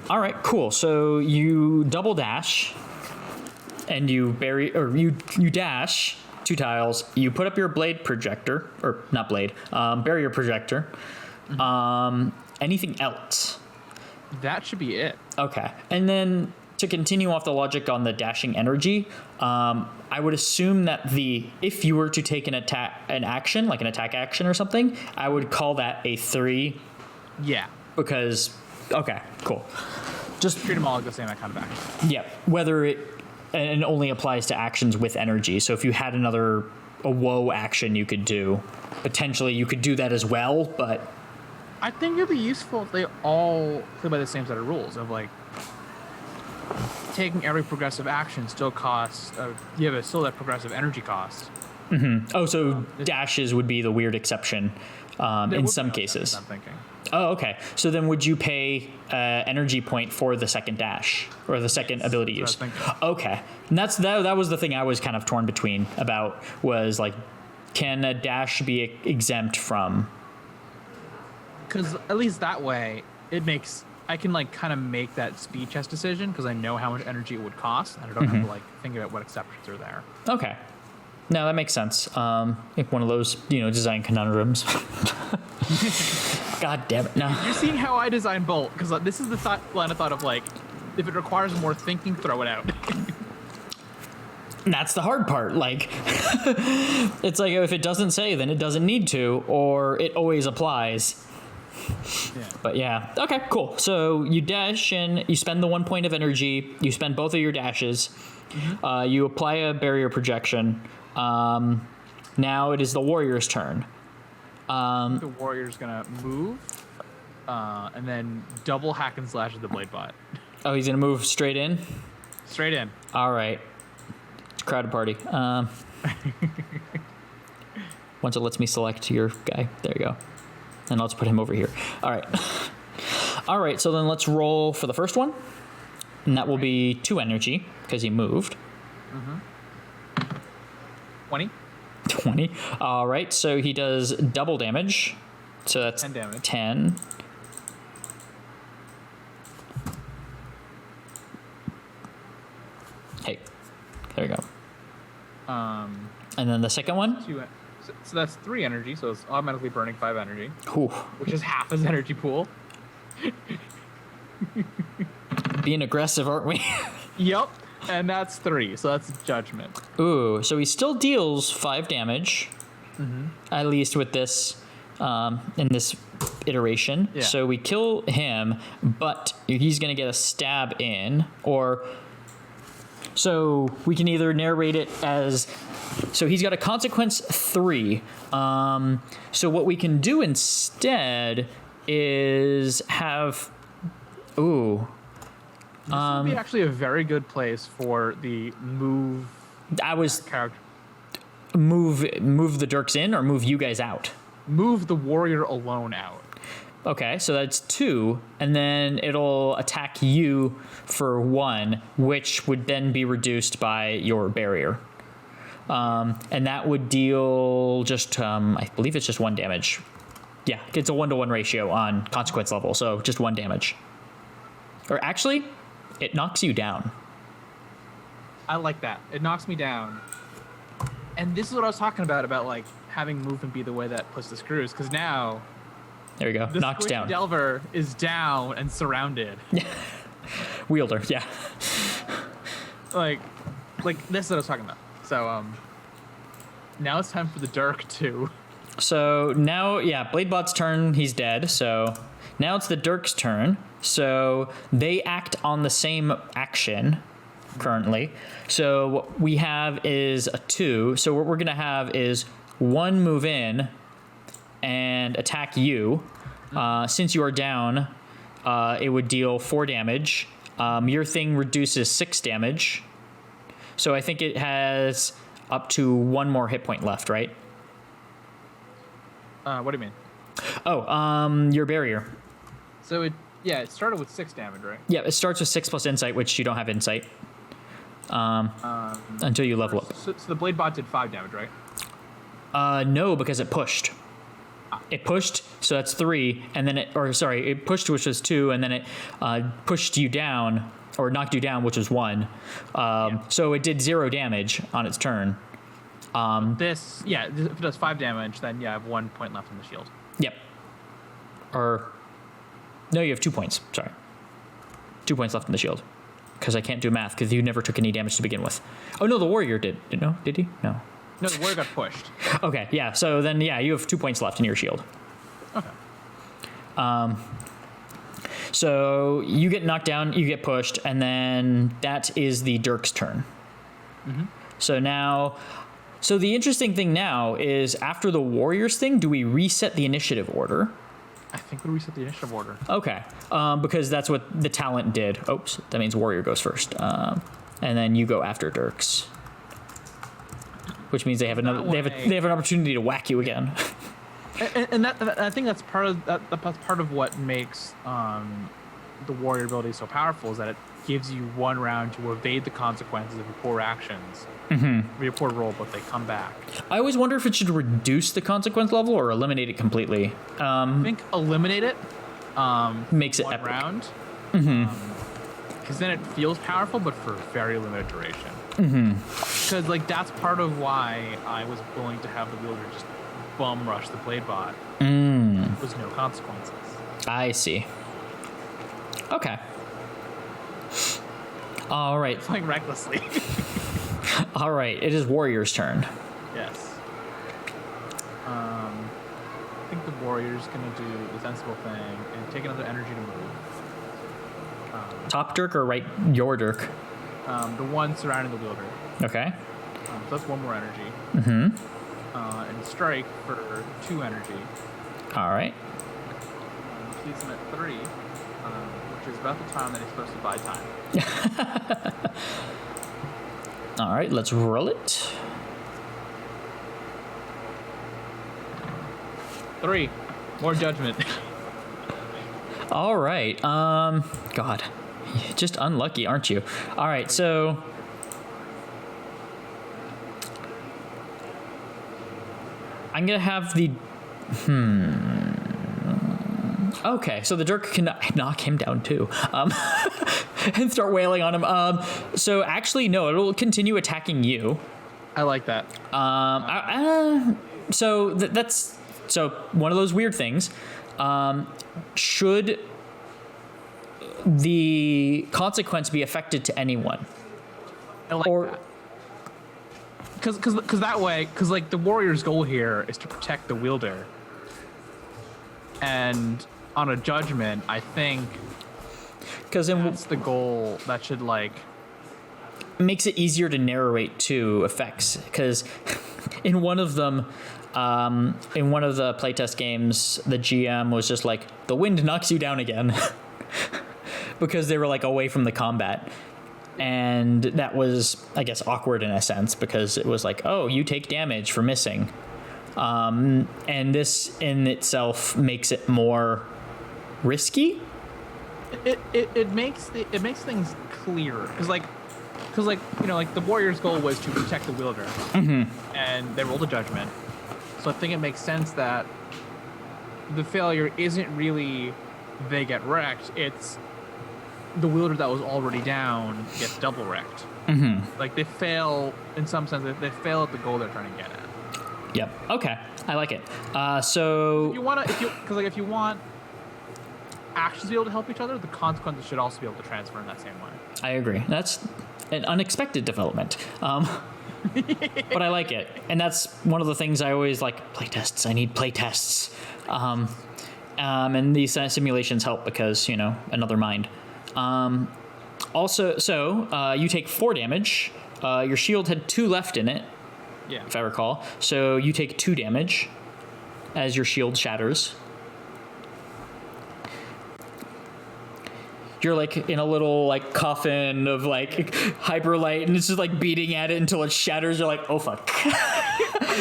All right, cool. So you double dash, and you bury, or you dash 2 tiles. You put up your blade projector, or not blade, barrier projector. Anything else? That should be it. Okay, and then to continue off the logic on the dashing energy, I would assume that if you were to take an attack action or something, I would call that a 3. Yeah. Because, okay, cool. Just treat them all like the same kind of action. Yeah, and it only applies to actions with energy. So if you had a woe action you could do, potentially you could do that as well, but I think it'd be useful if they all play by the same set of rules of like taking every progressive action still costs still that progressive energy cost. Oh, so dashes would be the weird exception in some cases. I'm thinking. Oh, okay. So then would you pay energy point for the second dash or the second ability use? Okay. And that was the thing I was kind of torn between about, was like, can a dash be exempt from? Because at least that way I can like kind of make that speed chess decision because I know how much energy it would cost, and I don't have to like think about what exceptions are there. Okay. No, that makes sense. Like one of those, design conundrums. God damn it! No. You're seeing how I design Bolt, because this is the line of thought of like, if it requires more thinking, throw it out. And that's the hard part. Like, it's like if it doesn't say, then it doesn't need to, or it always applies. Yeah. But yeah, okay, cool. So you dash in, you spend the 1 point of energy, you spend both of your dashes, you apply a barrier projection. Now it is the warrior's turn. The warrior's gonna move, and then double hack and slash at the blade bot. Oh, he's gonna move straight in? Straight in. All right. It's a crowded party. Once it lets me select your guy. There you go. And let's put him over here. All right. All right, so then let's roll for the first one. And that will be 2 energy, because he moved. 20. 20. All right, so he does double damage. So that's 10 damage. 10. Hey, there you go. And then the second one? So that's 3 energy, so it's automatically burning 5 energy. Ooh. Which is half his energy pool. Being aggressive, aren't we? Yep. And that's 3, so that's judgment. Ooh, so he still deals 5 damage, at least with this, in this iteration. Yeah. So we kill him, but he's going to get a stab in, or So we can either narrate it as, so he's got a consequence 3. So what we can do instead is have, ooh. This would be actually a very good place for the move. Character. Move the Dirks in or move you guys out? Move the warrior alone out. Okay, so that's 2, and then it'll attack you for 1, which would then be reduced by your barrier. And that would deal just, I believe it's just 1 damage. Yeah, it's a 1-to-1 ratio on consequence level, so just 1 damage. Or actually, it knocks you down. I like that. It knocks me down. And this is what I was talking about like having movement be the way that puts the screws, because now... There we go. The Knocks down. Delver is down and surrounded. Wielder, yeah. Like this is what I was talking about. So now it's time for the Dirk to. So now, yeah, Bladebot's turn. He's dead. So now it's the Dirk's turn. So they act on the same action currently. So what we have is a 2. So what we're gonna have is 1 move in and attack you. Since you are down, it would deal 4 damage. Your thing reduces 6 damage. So I think it has up to 1 more hit point left, right? What do you mean? Oh, your barrier. So it started with 6 damage, right? Yeah, it starts with 6 plus insight, which you don't have insight until you level up. So the Bladebot did 5 damage, right? No, because it pushed. It pushed, so that's 3, and then it pushed, which was 2, and then it pushed you down, or knocked you down, which was 1. So it did 0 damage on its turn. If it does 5 damage, then I have 1 point left in the shield. Yep. Or, no, you have 2 points, sorry. 2 points left in the shield. Because I can't do math, because you never took any damage to begin with. Oh, no, the warrior did. No, did he? No. No, the warrior got pushed. Okay, yeah. So then, you have 2 points left in your shield. Okay. So you get knocked down, you get pushed, and then that is the Dirk's turn. Mm-hmm. So the interesting thing now is after the warrior's thing, do we reset the initiative order? I think we reset the initiative order. Okay, because that's what the talent did. Oops, that means warrior goes first, and then you go after Dirk's. Which means they have another. They have an opportunity to whack you again. And I think that's part of that. That's part of what makes the warrior ability so powerful is that it gives you 1 round to evade the consequences of your poor actions, of your poor roll, but they come back. I always wonder if it should reduce the consequence level or eliminate it completely. I think eliminate it makes it 1 epic. round, because then it feels powerful, but for very limited duration. Because that's part of why I was willing to have the wielder just bum rush the Bladebot. With no consequences. I see. Okay. All right. Playing recklessly. All right. It is warrior's turn. Yes. I think the warrior's gonna do the sensible thing and take another energy to move. Top Dirk or right your Dirk? The one surrounding the wielder. Okay. So that's 1 more energy. And strike for 2 energy. All right. Which leaves him at 3, which is about the time that he's supposed to buy time. All right, let's roll it. 3. More judgment. All right. God, just unlucky, aren't you? All right, so I'm gonna have the. Okay, so the Dirk can knock him down too, and start wailing on him. So actually, no, it'll continue attacking you. I like that. So that's one of those weird things. Should the consequence be affected to anyone? I like that. Because that way, because the warrior's goal here is to protect the wielder. And on a judgment, I think that's the goal that should makes it easier to narrate to effects, because in one of them, in one of the playtest games, the GM was just like, the wind knocks you down again, because they were like away from the combat. And that was, I guess, awkward in a sense, because it was like, oh, you take damage for missing. And this in itself makes it more risky. It makes things clear, because you know, like the warrior's goal was to protect the wielder, and they rolled a judgment. So I think it makes sense that the failure isn't really they get wrecked. It's the wielder that was already down gets double wrecked. Like they fail in some sense. They fail at the goal they're trying to get at. Yep. Okay. I like it. So if you want actions to be able to help each other, the consequences should also be able to transfer in that same way. I agree. That's an unexpected development. But I like it. And that's one of the things I always like. Playtests. I need playtests. And these simulations help because, you know, another mind. Also, so you take 4 damage. Your shield had 2 left in it, if I recall. So you take 2 damage as your shield shatters. You're like in a little like coffin of like hyperlight, and it's just like beating at it until it shatters. You're like, oh fuck.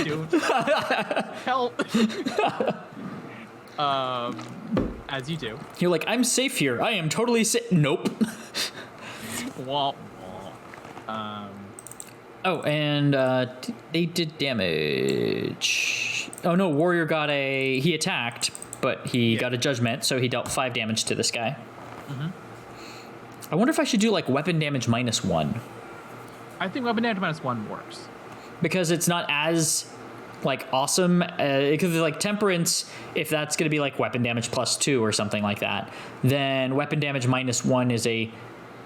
Dude. Help. As you do. You're like, I'm safe here. I am totally safe. Nope. Wah, Oh, and they did damage. Oh no, warrior got he attacked, but he got a judgment, so he dealt 5 damage to this guy. I wonder if I should do like weapon damage -1. I think weapon damage -1 works. Because it's not as like awesome, because like temperance, if that's going to be like weapon damage +2 or something like that, then weapon damage -1 is a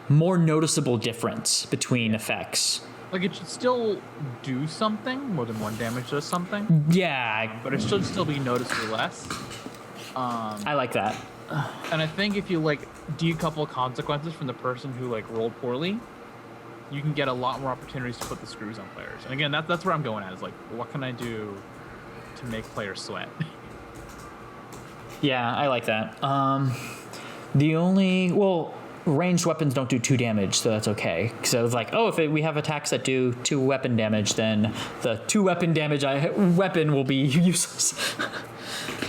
more noticeable difference between effects. Like it should still do something, more than 1 damage does something. Yeah. But it should still be noticeably less. I like that. And I think if you like decouple consequences from the person who like rolled poorly, you can get a lot more opportunities to put the screws on players. And again, that's where I'm going at, is like, what can I do to make players sweat? Yeah, I like that. Ranged weapons don't do 2 damage, so that's okay. So it's like, oh, if we have attacks that do 2 weapon damage, then the 2 weapon damage weapon will be useless.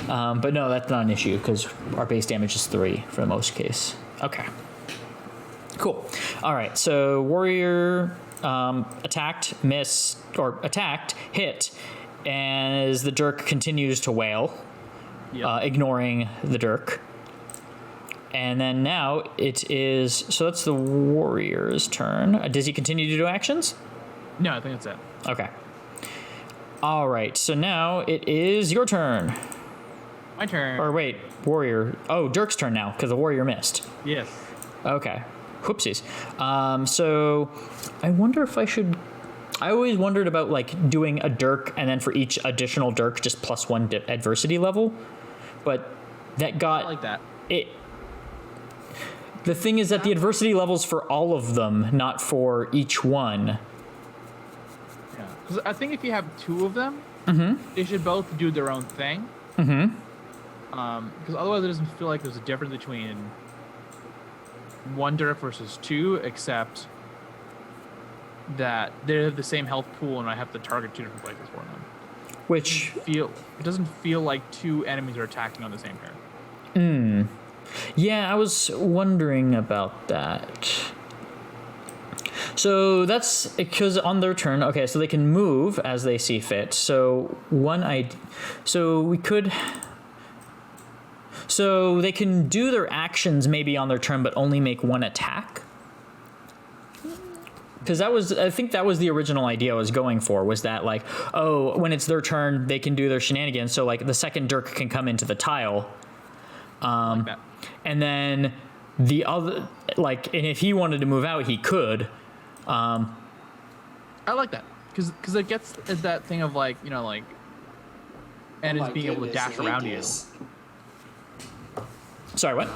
But no, that's not an issue, because our base damage is 3 for the most case. Okay. Cool. All right, so warrior attacked, missed, or attacked, hit, as the dirk continues to wail, ignoring the dirk. And then now it is, so that's the warrior's turn. Does he continue to do actions? No, I think that's it. Okay. All right, so now it is your turn. My turn. Or wait, warrior. Oh, Dirk's turn now, because the warrior missed. Yes. Okay. Whoopsies. So I wonder if I should... I always wondered about like doing a dirk and then for each additional dirk just +1 adversity level. But that got... I like that. The thing is that the adversity level's for all of them, not for each one. Yeah. Because I think if you have 2 of them, they should both do their own thing. Because otherwise it doesn't feel like there's a difference between 1 dirk versus 2, except that they have the same health pool and I have to target 2 different places for them. Which... It doesn't feel like 2 enemies are attacking on the same turn. Yeah, I was wondering about that. So that's because on their turn, okay, so they can move as they see fit. So so they can do their actions maybe on their turn, but only make 1 attack. Because I think that was the original idea I was going for, was that like, oh, when it's their turn, they can do their shenanigans. So like the second dirk can come into the tile. Like that. And then the other, like, and if he wanted to move out, he could. I like that, because it gets that thing of like, you know, like, and it's being able to dash around you. Sorry, what?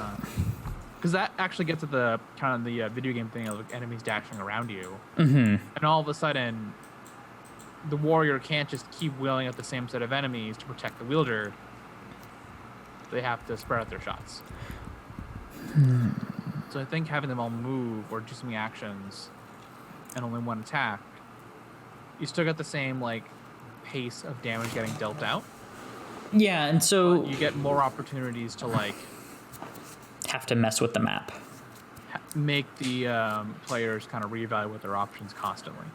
because that actually gets at the kind of the video game thing of like, enemies dashing around you, Mm-hmm. and all of a sudden, the warrior can't just keep wheeling at the same set of enemies to protect the wielder. They have to spread out their shots. So I think having them all move or do some actions and only one attack, you still get the same like pace of damage getting dealt out. Yeah, and so You get more opportunities to like have to mess with the map. make the players kind of reevaluate their options constantly.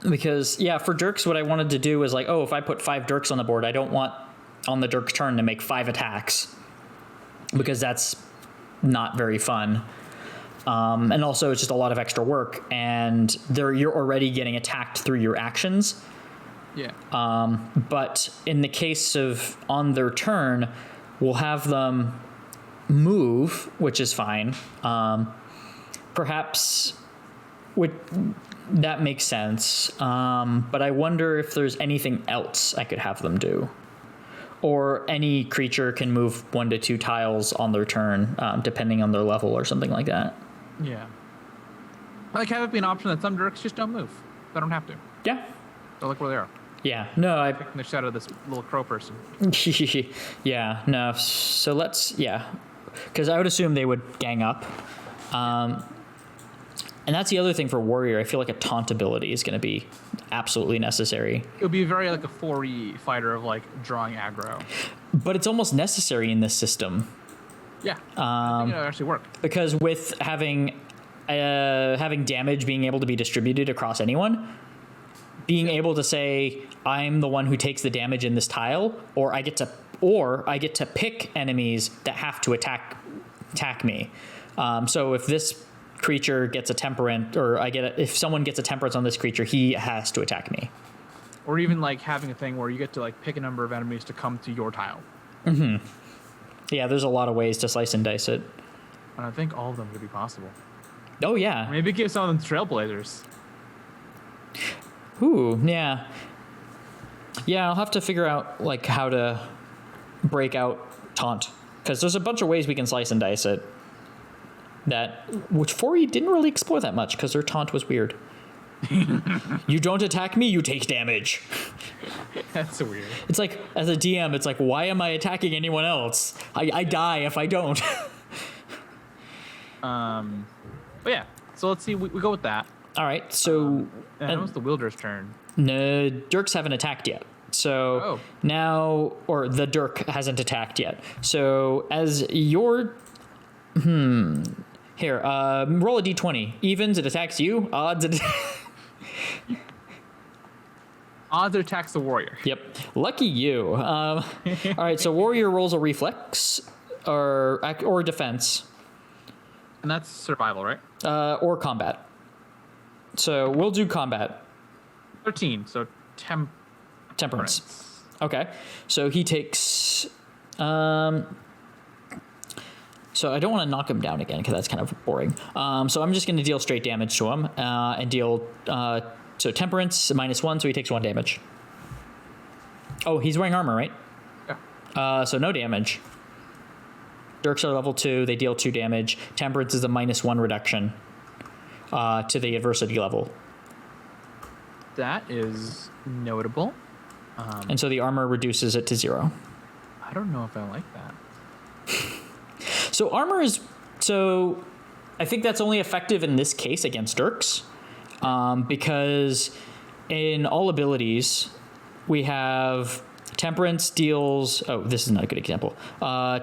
Because, yeah, for Dirks, what I wanted to do was like, oh, if I put 5 Dirks on the board, I don't want on the Dirk's turn to make 5 attacks. Because that's not very fun. And also, it's just a lot of extra work. And you're already getting attacked through your actions. Yeah. But in the case of on their turn, we'll have them move, which is fine. Perhaps that makes sense. But I wonder if there's anything else I could have them do. Or any creature can move 1 to 2 tiles on their turn, depending on their level or something like that. Yeah. I like have it be an option that some Dirks just don't move. They don't have to. Yeah. So look where they are. Yeah. No, I... Picking the shit out of this little crow person. Yeah. No. So let's... Yeah. Because I would assume they would gang up. And that's the other thing for Warrior. I feel like a taunt ability is going to be absolutely necessary. It would be very like a 4E fighter of like drawing aggro. But it's almost necessary in this system. Yeah. I think it would actually work. Because with having damage being able to be distributed across anyone, being able to say, I'm the one who takes the damage in this tile, or I get to pick enemies that have to attack me. So if this creature gets a temperament, or if someone gets a temperance on this creature, he has to attack me. Or even like having a thing where you get to like pick a number of enemies to come to your tile. Mm-hmm. Yeah, there's a lot of ways to slice and dice it. And I think all of them could be possible. Oh, yeah. Maybe give some of them Trailblazers. Ooh, yeah. Yeah, I'll have to figure out like how to break out taunt. Because there's a bunch of ways we can slice and dice it. Which 4E didn't really explore that much because their taunt was weird. You don't attack me, you take damage. That's weird. It's like, as a DM, it's like, why am I attacking anyone else? I die if I don't. But yeah, so let's see. We go with that. All right, so... and it was the wielder's turn. No, Dirks haven't attacked yet. So now... Or the Dirk hasn't attacked yet. So as your... Here, roll a d20. Evens, it attacks you. Odds, it... Odds, it attacks the warrior. Yep. Lucky you. All right, so warrior rolls a reflex or defense. And that's survival, right? Or combat. So we'll do combat. 13, so Temperance. Okay. So he takes... So I don't want to knock him down again because that's kind of boring. So I'm just going to deal straight damage to him and deal... so Temperance, -1, so he takes 1 damage. Oh, he's wearing armor, right? Yeah. So no damage. Dirks are level 2. They deal 2 damage. Temperance is a -1 reduction to the adversity level. That is notable. And so the armor reduces it to 0. I don't know if I like that. So armor is... So I think that's only effective in this case against Dirks. Because in all abilities, we have Temperance deals... Oh, this is not a good example.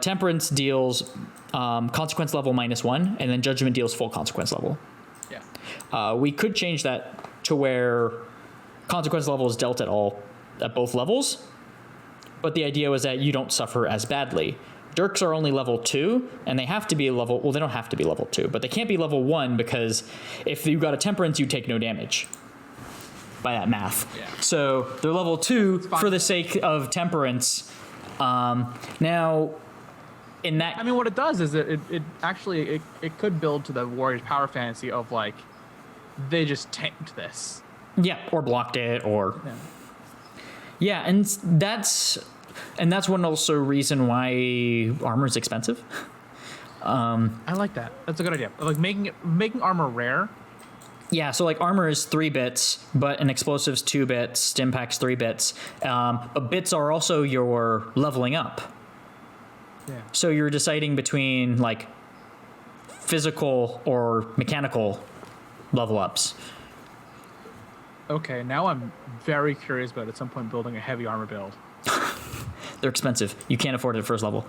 Temperance deals consequence level -1, and then Judgment deals full consequence level. Yeah. We could change that to where consequence level is dealt at both levels, but the idea was that you don't suffer as badly. Dirks are only level 2, and they have to be level... Well, they don't have to be level 2, but they can't be level 1 because if you got a Temperance, you take no damage by that math. Yeah. So they're level 2 for the sake of Temperance. Now, in that... I mean, what it does is it actually could build to the warrior's power fantasy of, like, they just tanked this. Yeah, or blocked it, or... Yeah, and that's one also reason why armor is expensive. I like that. That's a good idea. Like making armor rare. Yeah, so like armor is 3 bits, but an explosive's 2 bits, stim pack's 3 bits. But bits are also your leveling up. Yeah. So you're deciding between like physical or mechanical level ups. Okay, now I'm very curious about at some point building a heavy armor build. They're expensive. You can't afford it at first level.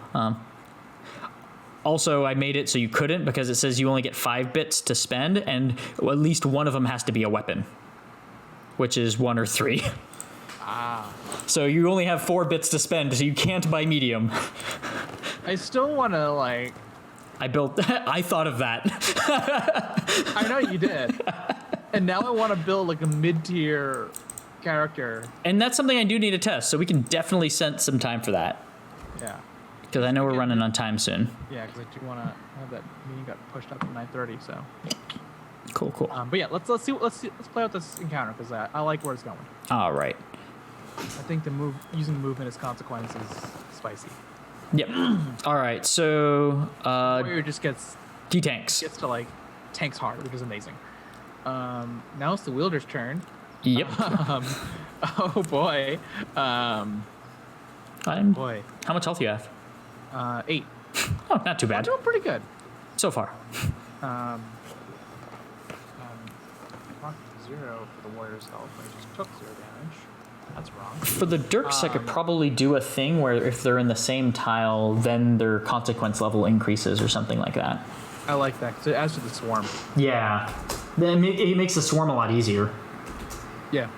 Also, I made it so you couldn't because it says you only get 5 bits to spend, and at least one of them has to be a weapon, which is 1 or 3. Ah. So you only have 4 bits to spend, so you can't buy medium. I still want to, like... I thought of that. I know you did. And now I want to build, like, a mid-tier character. And that's something I do need to test, so we can definitely set some time for that. Yeah. Because I know we're running on time soon. Yeah, because I do want to have that meeting got pushed up to 9:30. So. Cool. But yeah, let's play out this encounter because I like where it's going. All right. I think using movement as consequence is spicy. Yep. All right. So Warrior just gets D-tanks. Gets to like tanks hard, which is amazing. Now it's the wielder's turn. Yep. Oh boy. Boy. How much health do you have? 8. Oh, not too bad. I'm doing pretty good. So far. Marked 0 for the warrior's health. I just took 0 damage. That's wrong. For the Dirks, I could probably do a thing where if they're in the same tile, then their consequence level increases or something like that. I like that, because it adds to the swarm. Yeah. Then it makes the swarm a lot easier. Yeah.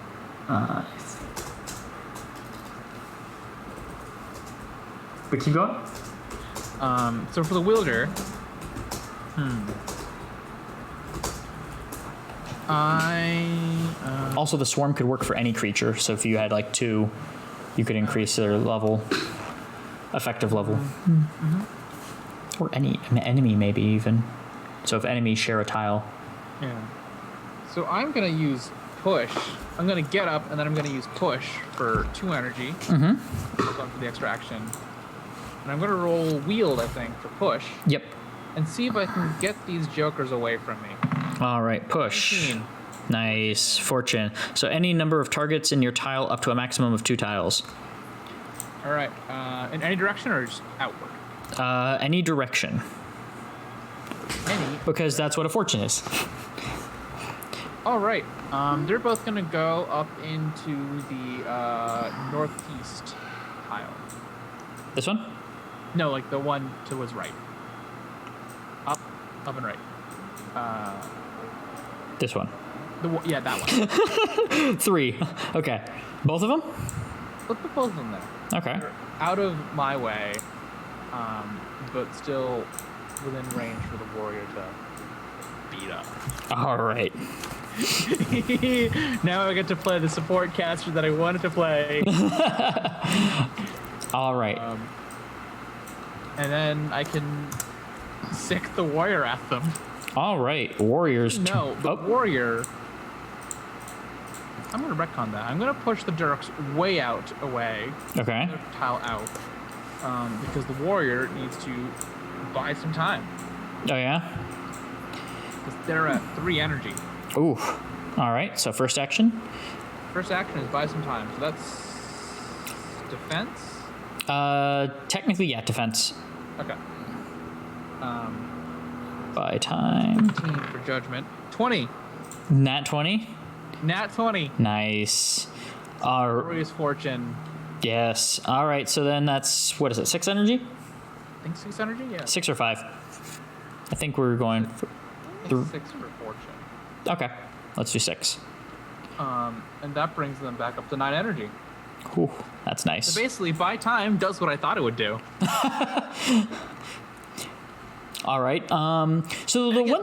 But keep going. So for the wielder, Also, the swarm could work for any creature. So if you had like 2, you could increase their level, effective level, or any enemy maybe even. So if enemies share a tile. yeah. So I'm gonna use push. I'm gonna get up, and then I'm gonna use push for 2 energy. For the extra action. And I'm gonna roll wield, I think, for push. Yep. And see if I can get these jokers away from me. All right, push. 19. Nice. Fortune. So any number of targets in your tile up to a maximum of 2 tiles. All right. In any direction or just outward? Any direction. Any. Because that's what a fortune is. All right. They're both gonna go up into the northeast tile. This one? No, like the one to his right. Up and right. This one. Yeah, that one. 3. Okay. Both of them? Let's put both of them there. Okay. They're out of my way, but still within range for the warrior to beat up. All right. Now I get to play the support caster that I wanted to play. All right. And then I can sick the warrior at them. All right. Warriors. No, the warrior... I'm going to retcon that. I'm going to push the Dirks way out, away. Okay. Tile out. Because the warrior needs to buy some time. Oh, yeah? Because they're at 3 energy. Ooh. All right. So first action? First action is buy some time. So that's defense? Technically, yeah, defense. Okay. Buy time. 15 for judgment. 20. Nat 20? Nat 20. Nice. Glorious fortune. Yes. All right. So then that's, what is it, 6 energy? I think 6 energy, yeah. 6 or 5. I think we're going for 6 for fortune. Okay. Let's do 6. And that brings them back up to 9 energy. Ooh, that's nice. So basically, buy time does what I thought it would do. All right. So the one.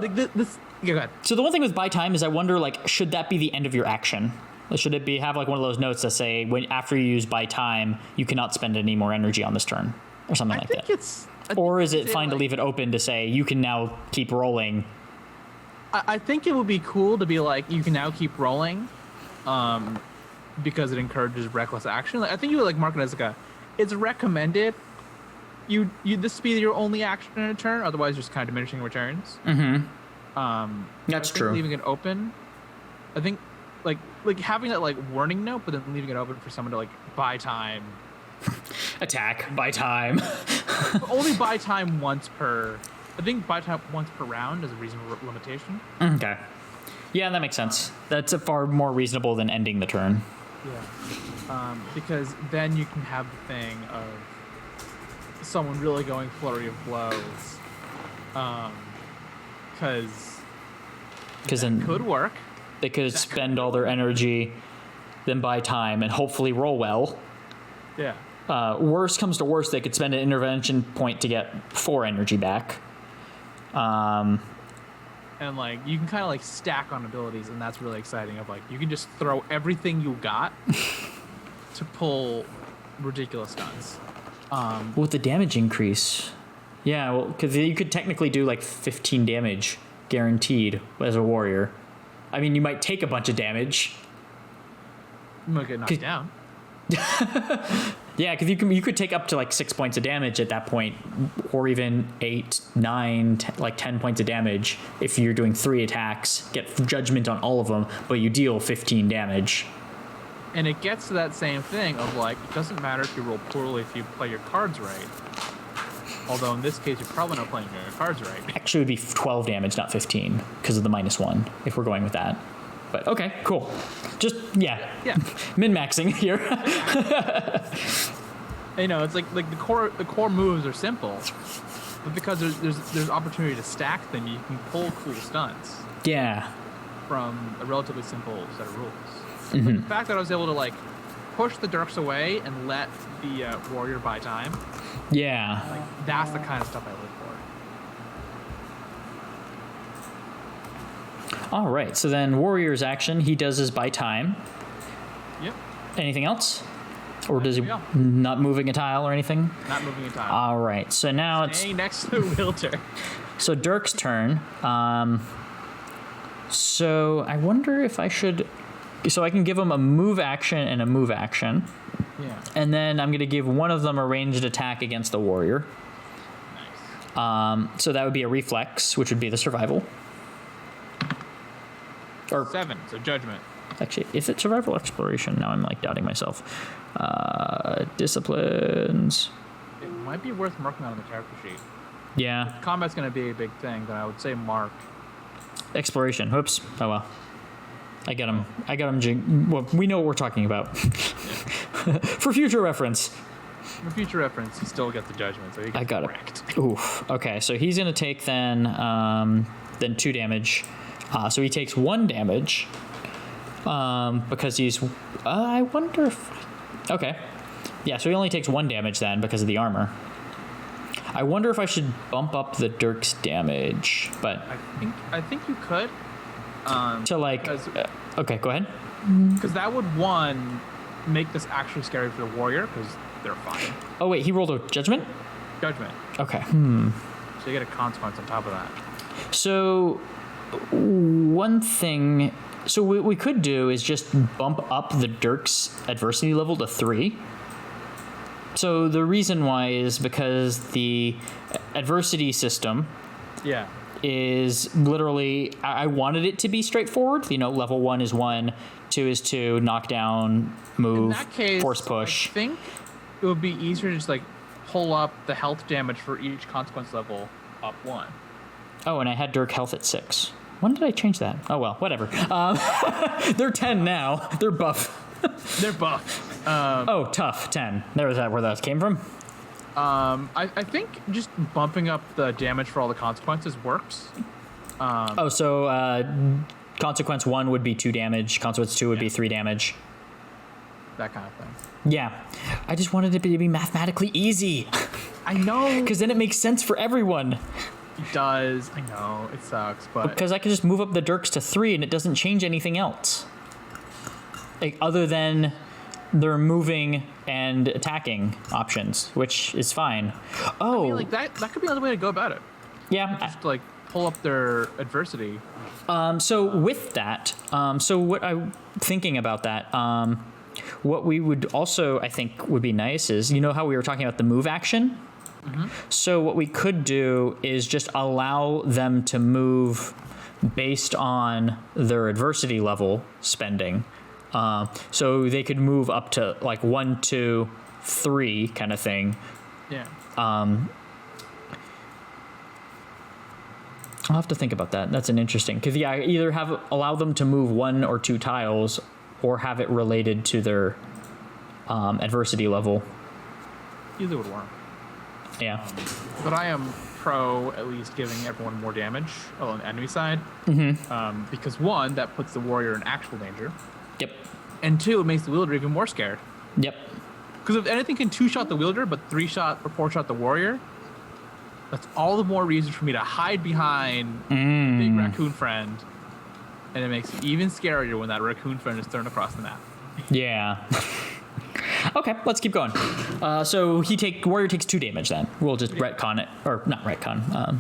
Go ahead. So the one thing with buy time is I wonder, like, should that be the end of your action? Should it have like one of those notes that say when after you use buy time, you cannot spend any more energy on this turn, or something like that? Or is it fine to leave it open to say you can now keep rolling? I think it would be cool to be like you can now keep rolling, because it encourages reckless action. Like, I think you would like mark it as like it's recommended, this would be your only action in a turn. Otherwise, just kind of diminishing returns. That's true. Leaving it open, I think, like having that like warning note, but then leaving it open for someone to like buy time. Attack, buy time. Only buy time once per. I think buy time once per round is a reasonable limitation. Okay. Yeah, that makes sense. That's far more reasonable than ending the turn. Yeah. Because then you can have the thing of someone really going flurry of blows. Because then could work. They could spend all their energy, then buy time, and hopefully roll well. Yeah. Worst comes to worst, they could spend an intervention point to get 4 energy back. And like you can kind of like stack on abilities, and that's really exciting. Of like you can just throw everything you got to pull ridiculous stunts. With the damage increase, yeah, well, because you could technically do like 15 damage guaranteed as a warrior. I mean, you might take a bunch of damage. You might get knocked down. Yeah, because you could take up to like 6 points of damage at that point, or even 8, 9, 10 points of damage if you're doing 3 attacks, get judgment on all of them, but you deal 15 damage. And it gets to that same thing of like, it doesn't matter if you roll poorly if you play your cards right. Although in this case, you're probably not playing your cards right. Actually, it would be 12 damage, not 15, because of the -1, if we're going with that. But okay, cool. Just, yeah. Min-maxing here. You know, it's like the core moves are simple, but because there's opportunity to stack them, you can pull cool stunts. Yeah. From a relatively simple set of rules. Like the fact that I was able to like push the Dirks away and let the warrior buy time. Yeah. Like that's the kind of stuff I live for. All right. So then warrior's action, he does his buy time. Yep. Anything else? Or does he not moving a tile or anything? Not moving a tile. All right. So now Staying next to the wheelchair. So Dirk's turn. So I wonder if I should. So I can give him a move action and a move action. Yeah. And then I'm going to give one of them a ranged attack against the warrior. Nice. So that would be a reflex, which would be the survival. Or 7, so judgment. Actually, is it survival or exploration? Now I'm like doubting myself. Disciplines. It might be worth marking on the character sheet. Yeah. Combat's going to be a big thing, then I would say mark. Exploration. Whoops. Oh well. I got him. Well, we know what we're talking about. For future reference. For future reference, he still gets the judgment, so he gets I got wrecked. it. Oof. Okay, so he's gonna take then 2 damage. So he takes 1 damage. Because he's. I wonder if. Okay. Yeah, so he only takes 1 damage then because of the armor. I wonder if I should bump up the Dirk's damage, but I think you could. To like. Okay, go ahead. Because that would make this actually scary for the warrior because they're fine. Oh wait, he rolled a judgment. Judgment. Okay. So you get a consequence on top of that. So one thing. So what we could do is just bump up the Dirk's adversity level to 3. So the reason why is because the adversity system is literally, I wanted it to be straightforward. You know, level 1 is 1, 2 is 2, knockdown, move, In that case, force push. I think it would be easier to just like pull up the health damage for each consequence level up 1. Oh, and I had Dirk health at 6. When did I change that? Oh, well, whatever. They're 10 now. They're buff. They're buff. Tough 10. There was that where that came from. I think just bumping up the damage for all the consequences works. Consequence 1 would be 2 damage. Consequence 2 would be 3 damage. That kind of thing. Yeah. I just wanted it to be mathematically easy. I know. Because then it makes sense for everyone. It does. I know. It sucks, but... Because I can just move up the Dirks to 3 and it doesn't change anything else. Like, other than their moving and attacking options, which is fine. Oh. I mean, like, that could be another way to go about it. Yeah. Just, like, pull up their adversity. So with that, so what I'm thinking about that, what we would also, I think, would be nice is, you know how we were talking about the move action? So what we could do is just allow them to move based on their adversity level spending. So they could move up to like 1, 2, 3 kind of thing. Yeah. I'll have to think about that. That's an interesting, because yeah, either allow them to move 1 or 2 tiles, or have it related to their adversity level. Either would work. Yeah. But I am pro at least giving everyone more damage on the enemy side. Because 1, that puts the warrior in actual danger. Yep. And 2, it makes the wielder even more scared. Yep. Because if anything can 2-shot the wielder, but 3-shot or 4-shot the warrior, that's all the more reason for me to hide behind the big raccoon friend. And it makes it even scarier when that raccoon friend is thrown across the map. Yeah. Okay, let's keep going. So warrior takes 2 damage then. We'll just retcon it, or not retcon.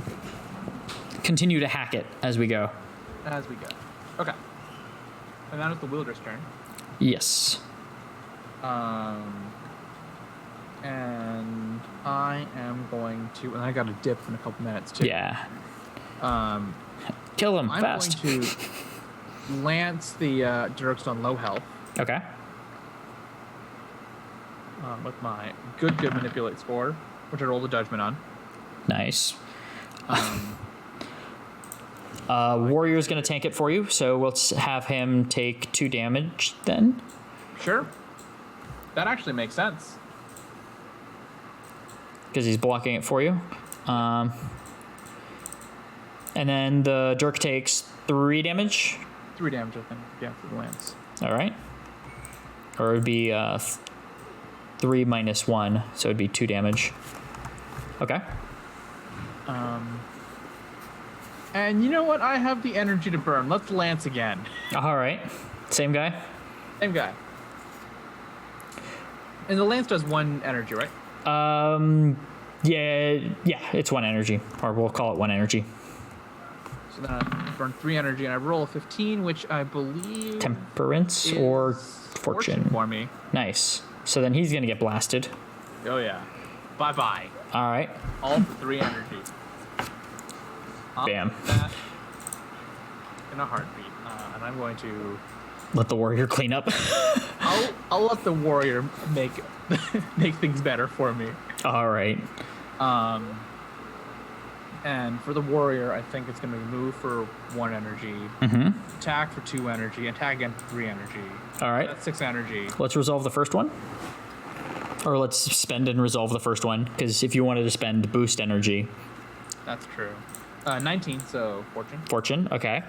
Continue to hack it as we go. As we go. Okay. And now it's the wielder's turn. Yes. And I am going to, and I got a dip in a couple minutes too. Yeah. Kill him fast. I'm going to lance the Dirks on low health. Okay. With my good manipulate score, which I rolled a judgment on. Nice. Warrior's going to tank it for you, so let's have him take 2 damage then. Sure. That actually makes sense. Because he's blocking it for you. And then the Dirk takes 3 damage. 3 damage, I think. Yeah, for the lance. All right. Or it would be 3 minus 1, so it would be 2 damage. Okay. And you know what? I have the energy to burn. Let's lance again. All right. Same guy? Same guy. And the lance does 1 energy, right? Yeah, it's 1 energy, or we'll call it 1 energy. So then I burn 3 energy, and I roll a 15, which I believe Temperance or fortune for me. Nice. So then he's gonna get blasted. Oh yeah. Bye. All right. All for 3 energy. Bam. That in a heartbeat, and I'm going to let the warrior clean up. I'll let the warrior make things better for me. All right. And for the warrior, I think it's going to move for 1 energy, attack for 2 energy, attack again for 3 energy. All right. That's 6 energy. Let's resolve the first one. Or let's spend and resolve the first one, because if you wanted to spend boost energy. That's true. 19, so fortune. Fortune, okay.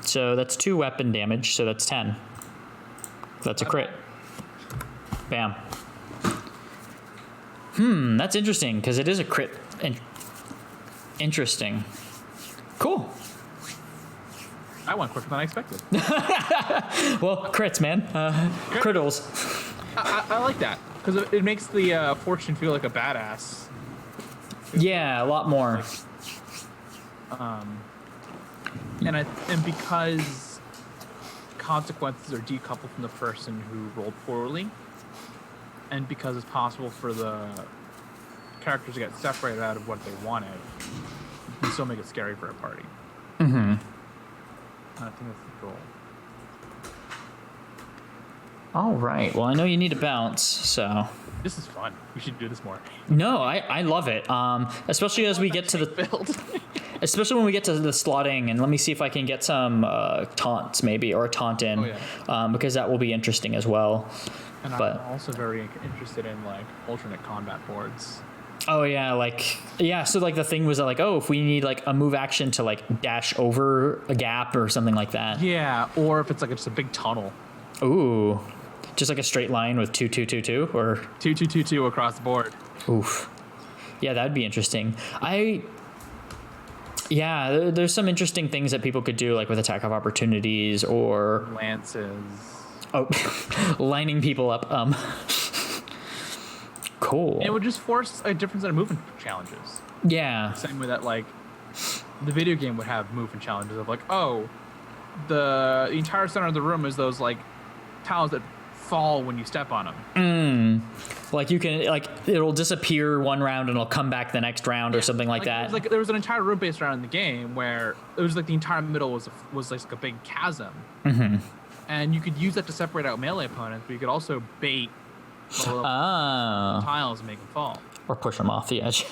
So that's 2 weapon damage, so that's 10. That's a crit. Bam. That's interesting, because it is a crit. Interesting. Cool. I went quicker than I expected. Well, crits, man. Crittles. I like that, because it makes the fortune feel like a badass. Yeah, a lot more. And because consequences are decoupled from the person who rolled poorly, and because it's possible for the characters to get separated out of what they wanted, you can still make it scary for a party. I think that's the goal. All right. Well, I know you need to bounce, so. This is fun. We should do this more. No, I love it. Especially as we get to the build. Especially when we get to the slotting, and let me see if I can get some taunts maybe, or a taunt in, because that will be interesting as well. And I'm also very interested in like alternate combat boards. Oh yeah, so like the thing was like, oh, if we need like a move action to like dash over a gap or something like that. Yeah, or if it's like just a big tunnel. Ooh, just like a straight line with 2, 2, 2, 2, or 2, 2, 2, 2 across the board. Oof. Yeah, that'd be interesting. Yeah, there's some interesting things that people could do, like with attack of opportunities or lances. Oh, lining people up. Cool. And it would just force a different set of movement challenges. Yeah. Same way that like the video game would have movement challenges of like, oh, the entire center of the room is those like tiles that fall when you step on them. Like you can, like, it'll disappear one round and it'll come back the next round or something like that. There was an entire room-based round in the game where it was like the entire middle was like a big chasm, and you could use that to separate out melee opponents, but you could also bait the little tiles and make them fall, or push them off the edge.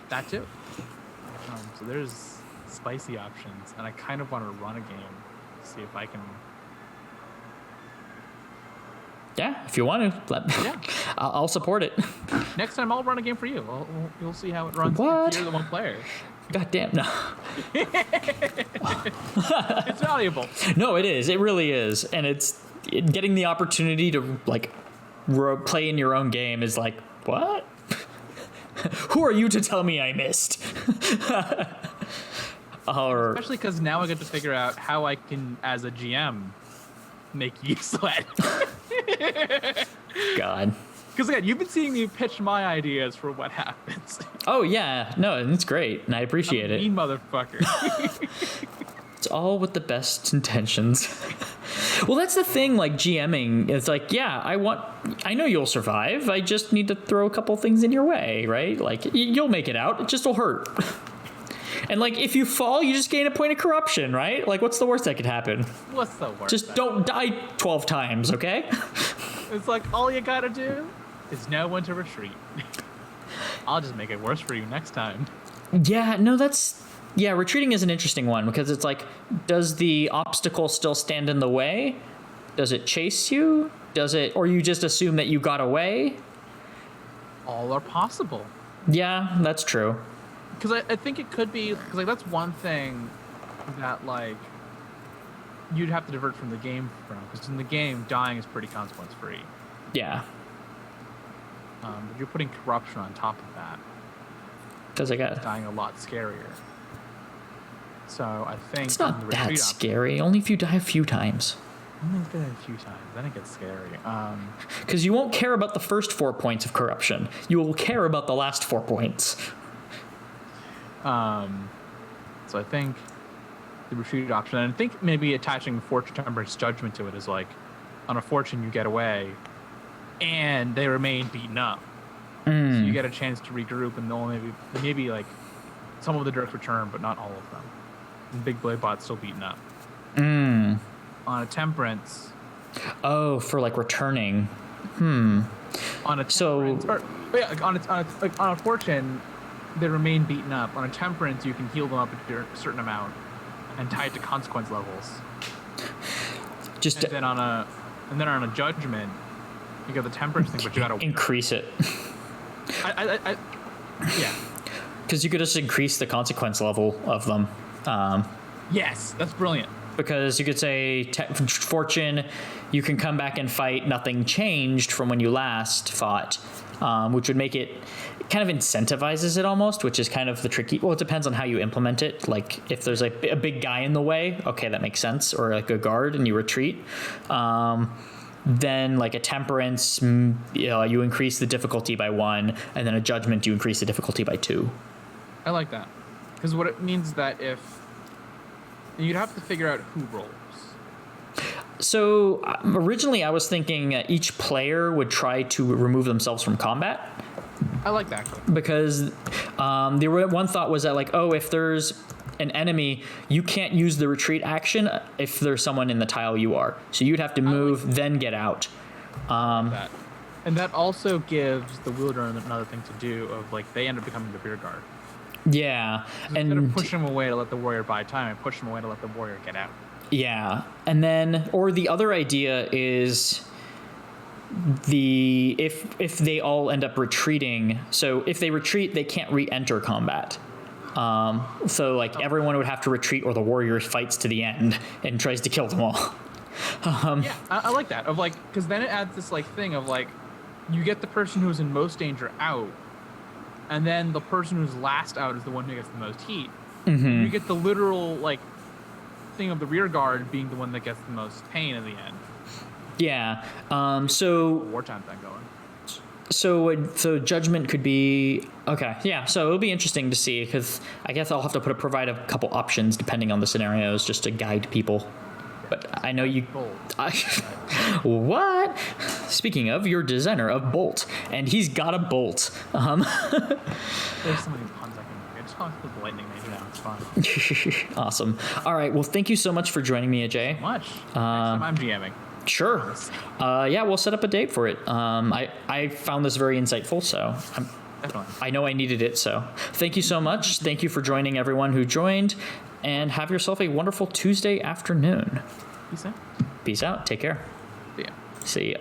That too. So there's spicy options, and I kind of want to run a game to see if I can. Yeah, if you want to, I'll support it. Next time I'll run a game for you. You'll see how it runs. What? If you're the one player. God damn, no. It's valuable. No, it is. It really is. And it's getting the opportunity to like play in your own game is like, what? Who are you to tell me I missed? Especially because now I get to figure out how I can, as a GM, make you sweat. God. Because again, you've been seeing me pitch my ideas for what happens. Oh yeah, no, it's great, and I appreciate it. Mean motherfucker. It's all with the best intentions. Well, that's the thing. Like GMing, it's like, yeah, I know you'll survive. I just need to throw a couple things in your way, right? Like you'll make it out. It just will hurt. And like if you fall, you just gain a point of corruption, right? Like what's the worst that could happen? What's the worst? Just don't die 12 times, okay? It's like all you gotta do is know when to retreat. I'll just make it worse for you next time. Yeah, no, retreating is an interesting one because it's like, does the obstacle still stand in the way? Does it chase you? Or you just assume that you got away? All are possible. Yeah, that's true. Because I think it could be, because like that's one thing that like you'd have to divert from the game from, because in the game dying is pretty consequence free. Yeah. But you're putting corruption on top of that. Because I got dying a lot scarier. So I think it's not that scary. Only if you die a few times. Only if you die a few times, then it gets scary. Because you won't care about the first 4 points of corruption. You will care about the last 4 points. So I think the retreat option, and I think maybe attaching Fortune Temperance Judgment to it is like, on a Fortune you get away, and they remain beaten up. So you get a chance to regroup, and they'll maybe like some of the Dirks return, but not all of them. And Big Blade Bot's still beaten up. On a Temperance. Oh, for like returning. On a Temperance, on a Fortune, they remain beaten up. On a Temperance, you can heal them up a certain amount and tie it to consequence levels. And then on a Judgment, you got the Temperance thing, but you gotta increase it. Yeah. Because you could just increase the consequence level of them. Yes, that's brilliant. Because you could say, Fortune, you can come back and fight, nothing changed from when you last fought, which would make it, kind of incentivizes it almost, which is kind of the tricky, well, it depends on how you implement it. Like, if there's like a big guy in the way, okay, that makes sense, or like a guard and you retreat. Then like a Temperance, you increase the difficulty by 1, and then a Judgment, you increase the difficulty by 2. I like that. Because what it means is that if you'd have to figure out who rolls. So originally I was thinking each player would try to remove themselves from combat. I like that. Because the one thought was that like, oh, if there's an enemy, you can't use the retreat action if there's someone in the tile you are. So you'd have to move, then get out. That. And that also gives the wielder another thing to do of like, they end up becoming the rear guard. Yeah. Instead of push them away to let the warrior buy time, I push them away to let the warrior get out. Yeah. And then, or the other idea is if they all end up retreating, so if they retreat, they can't re-enter combat. So like everyone would have to retreat, or the warrior fights to the end and tries to kill them all. Yeah, I like that. Of like, because then it adds this like thing of like, you get the person who's in most danger out, and then the person who's last out is the one who gets the most heat. Mm-hmm. You get the literal like thing of the rear guard being the one that gets the most pain in the end. Yeah. So wartime thing going. So Judgment could be okay. Yeah. So it'll be interesting to see, because I guess I'll have to provide a couple options depending on the scenarios just to guide people. but I know you. Bolt. What? Speaking of, you're designer of Bolt, and he's got a bolt. There's so many puns I can make. I just call it the lightning major now. It's fun. Awesome. All right. Well, thank you so much for joining me, Ajey. Much. Next time I'm GMing. Sure. Yeah, we'll set up a date for it. I found this very insightful, so I know I needed it. So thank you so much. Thank you for joining everyone who joined, and have yourself a wonderful Tuesday afternoon. Peace out. Peace out. Take care. See ya. See ya.